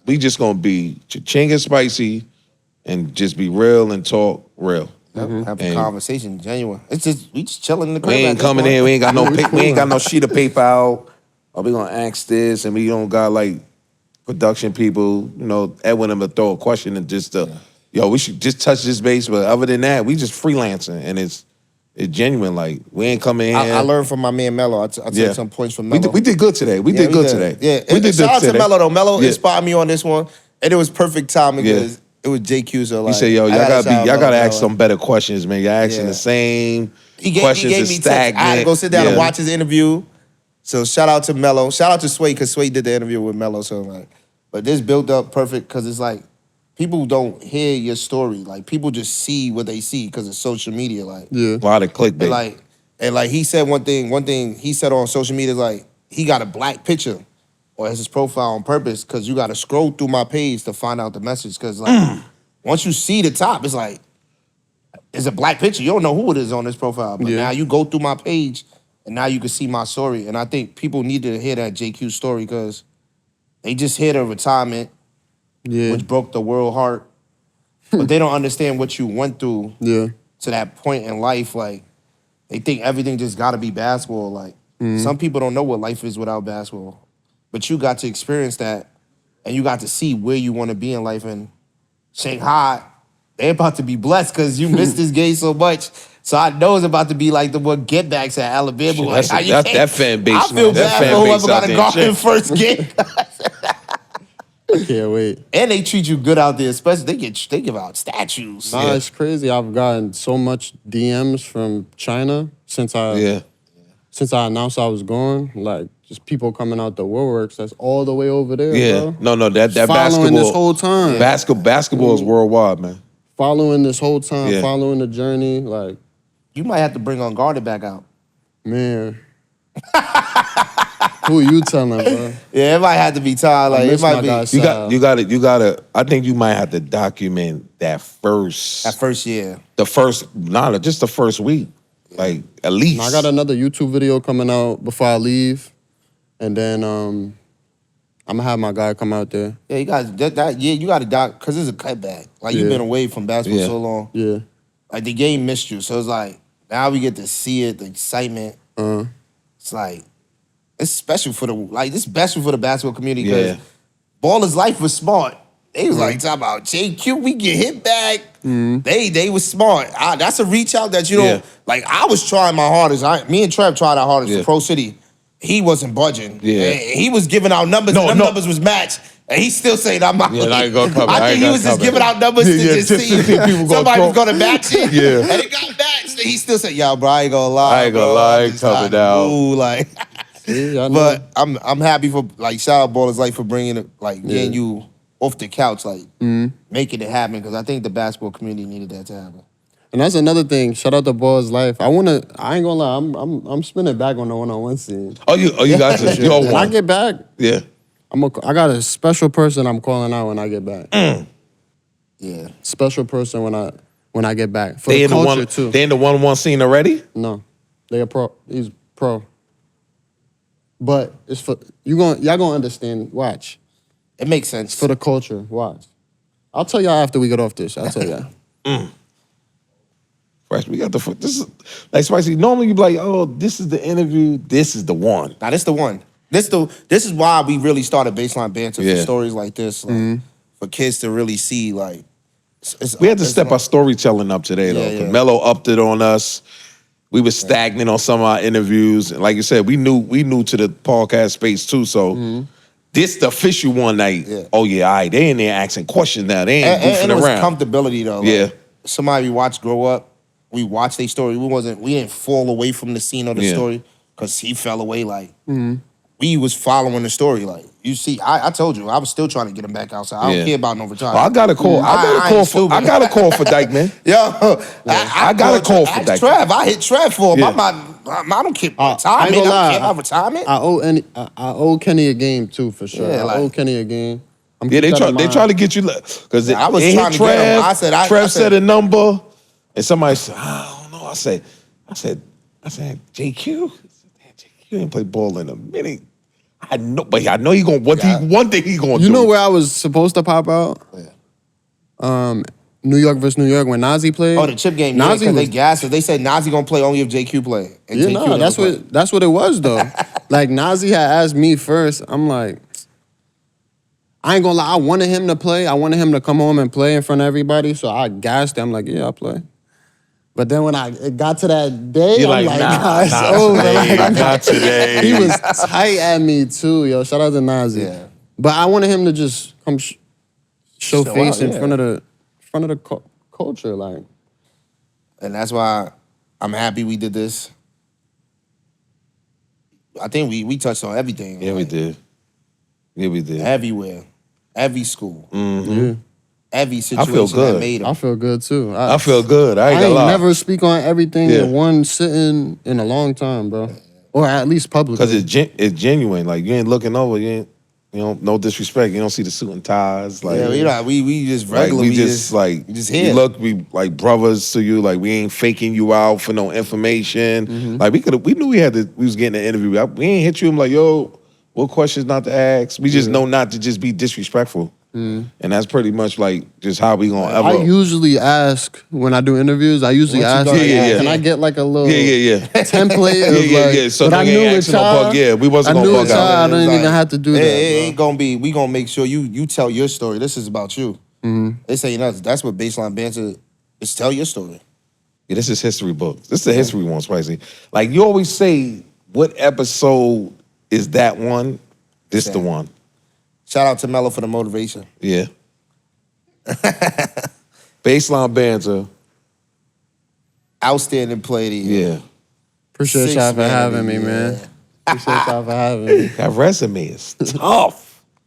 we just gonna be cha-ching and spicy and just be real and talk real. Have a And- conversation, genuine. It's just we just chilling in the crib. We at ain't this coming point. in. We ain't got no sheet of paper out. Or we gonna ask this, and we don't got like production people. You know, Edwin them to throw a question and just yo, we should just touch this base. But other than that, we just freelancing, and it's genuine. Like we ain't coming in. I learned from my man Mello. I took some points from We Mello. did good today. We did good today. Yeah, we did shout good out to today. Mello though. Mello Yeah. inspired me on this one, and it was perfect timing because it was JQ. So like, He said, "Yo, I y'all shout out gotta Mello. ask some better questions, man. Y'all asking Yeah. the same He gave questions. me is tips. I had to go sit down and watch his interview. So shout out to Mello. Shout out to Sway, because Sway did the interview with Mello. So like, but this built up perfect because it's like people don't hear your story. Like people just see what they see because of social media. Like Yeah. A lot of clickbait. and like he said one thing he said on social media is like he got a black picture or as his profile on purpose because you got to scroll through my page to find out the message because like once you see the top, it's like it's a black picture. You don't know who it is on this profile, but Yeah. now you go through my page and now you can see my story. And I think people need to hear that JQ story because they just hear the retirement, Yeah. which broke the world heart, but they don't understand what you went through Yeah. to that point in life. Like they think everything just got to be basketball. Like some people don't know what life is without basketball, but you got to experience that, and you got to see where you want to be in life. And Shanghai, they're about to be blessed because you missed this game so much. So I know it's about to be like the one get backs at Alabama. Shit, Like, that's- how you that's can't- that fan base, I feel man. That bad fan for base whoever out got a there, guard in shit. first game. Can't wait. And they treat you good out there, especially they give out statues. Nah, it's crazy. I've gotten so much DMs from China since I announced I was going. Like just people coming out the woodworks. That's all the way over there, Yeah. bro. No, that Following basketball. this whole time. Basketball is worldwide, man. Following this whole time, Yeah. following the journey. Like, You might have to bring Unguarded back out. man. Who you telling, bro? Yeah, it might have to be Ty. Like it miss might my be guy, You gotta. I think you might have to document that first. that first year. Just the first week, like at least. I got another YouTube video coming out before I leave. And then I'm gonna have my guy come out there. Yeah, you got that. Yeah, you got to doc because it's a cutback. Like you've Yeah. been away from basketball Yeah. so long. Yeah. Like the game missed you, so it's like now we get to see it, the excitement. It's like it's special for it's special for the basketball community because Yeah. Baller's Life was smart. They was like talking about JQ, we get hit back. They was smart. That's a reach out that you don't Yeah. like. I was trying my hardest. Me and Trev tried our hardest Yeah. for Pro City. He wasn't budging. Yeah. And he was giving out numbers. and them numbers was matched. And he still saying I'm not. Yeah, I ain't gonna cover it. I I think ain't he gonna was just cover it. giving out numbers Yeah, to yeah, just just see to see people gonna somebody was throw- gonna match it. Yeah. And it got matched. And he still said, "Yo, bro, I ain't gonna lie. I ain't gonna bro. lie, I'm just covered trying to out." move, like." See, I know. But I'm happy for like shout out Baller's Life for bringing it getting you off the couch making it happen because I think the basketball community needed that to happen. And that's another thing. Shout out to Ball's Life. I ain't gonna lie, I'm spinning back on the one-on-one scene. Oh, you got to. Yo, When I get back, yeah. I got a special person I'm calling out when I get back. Yeah. Special person when I get back. For They the in the culture one. too. They in the 1-1 scene already. No. They a pro. He's pro. But it's for y'all gonna understand. Watch. It makes sense. For the culture. Watch. I'll tell y'all after we get off this. I'll tell y'all. Fresh, we got this is like spicy. Normally you be like, oh, this is the interview. This is the one. Now this the one. This is why we really started Baseline Banter for Yeah. stories like this, like, for kids to really see like. We had to step our storytelling up today though. Yeah, 'Cause yeah. Melo upped it on us. We were stagnant on some of our interviews, and like you said, we knew to the podcast space too. So this the official one. Like, oh yeah, all right, they in there asking questions now. They ain't goofing And it was around. comfortability though. Like, Yeah. somebody we watched grow up. We watched their story. We didn't fall away from the scene of the Yeah. story because he fell away. Like we was following the story. Like, you see, I told you, I was still trying to get him back outside. I Yeah. don't care about no retirement. I got a call. I got a call for Dykeman. Yo, I got a call for ask Dykeman. Trev. I hit Trev for him. Yeah. I don't care about I retirement. ain't I gonna don't lie. care about retirement. I owe Kenny a game too, for sure. Yeah, I owe like- Kenny a game. I'm Yeah, keep that in they mind. try to get you because I was it trying hit to get him. Trev. I Trev said- said a number, and somebody said, I don't know. I said, JQ. JQ ain't played ball in a minute. I know, but I know he gonna one thing he gonna do. You know where I was supposed to pop out? Yeah. New York versus New York when Nazi played. Oh, the chip game. Nazi Because was, they gassed it. They said Nazi gonna play only if JQ play. And yeah, JQ no, never that's played. that's what it was though. Like Nazi had asked me first. I'm like, I ain't gonna lie. I wanted him to play. I wanted him to come home and play in front of everybody. So I gassed him. I'm like, yeah, I'll play. But then when it got to that day, You're I'm like, like, nah, it's not over. today, Like, not today. he was tight at me too, yo. Shout out to Nazi. Yeah. But I wanted him to just come show Show face out, in yeah. front of the culture, like. And that's why I'm happy we did this. I think we touched on everything. Yeah, we like, did. Yeah, we did. Everywhere. Every school. Yeah. Every situation good. that made him. I feel good too. I feel good. I ain't I gonna lie. never speak on everything Yeah. in one sitting in a long time, bro. Or at least publicly. Because it's genuine. Like, you ain't looking over. You don't, no disrespect. You don't see the suit and ties. Like, Yeah, we just like regular. we just like we just we here. look, we like brothers to you. Like, we ain't faking you out for no information. Mm-hmm. Like, we knew we was getting an interview. We ain't hit you. I'm like, yo, what questions not to ask? We just know not to just be disrespectful. And that's pretty much like just how we gonna ever. I usually ask when I do interviews. I usually What you ask, gonna like, ask? can I get like a little yeah. template of like? So but I nigga knew ain't with asking no y'all, bug. Yeah, we wasn't I gonna knew bug with out. y'all, I It's didn't like, even have to do that. It ain't gonna be. We gonna make sure you tell your story. This is about you. This ain't us. That's what baseline banter is. Tell your story. Yeah, this is history books. This is a history one, Spicy. Like, you always say, what episode is that one? This the Exactly. one. Shout out to Mello for the motivation. Yeah. Baseline banter. Outstanding play of the year. Yeah. Appreciate Sixth y'all for man of having the me, man. year. Appreciate y'all for having me. That resume is tough.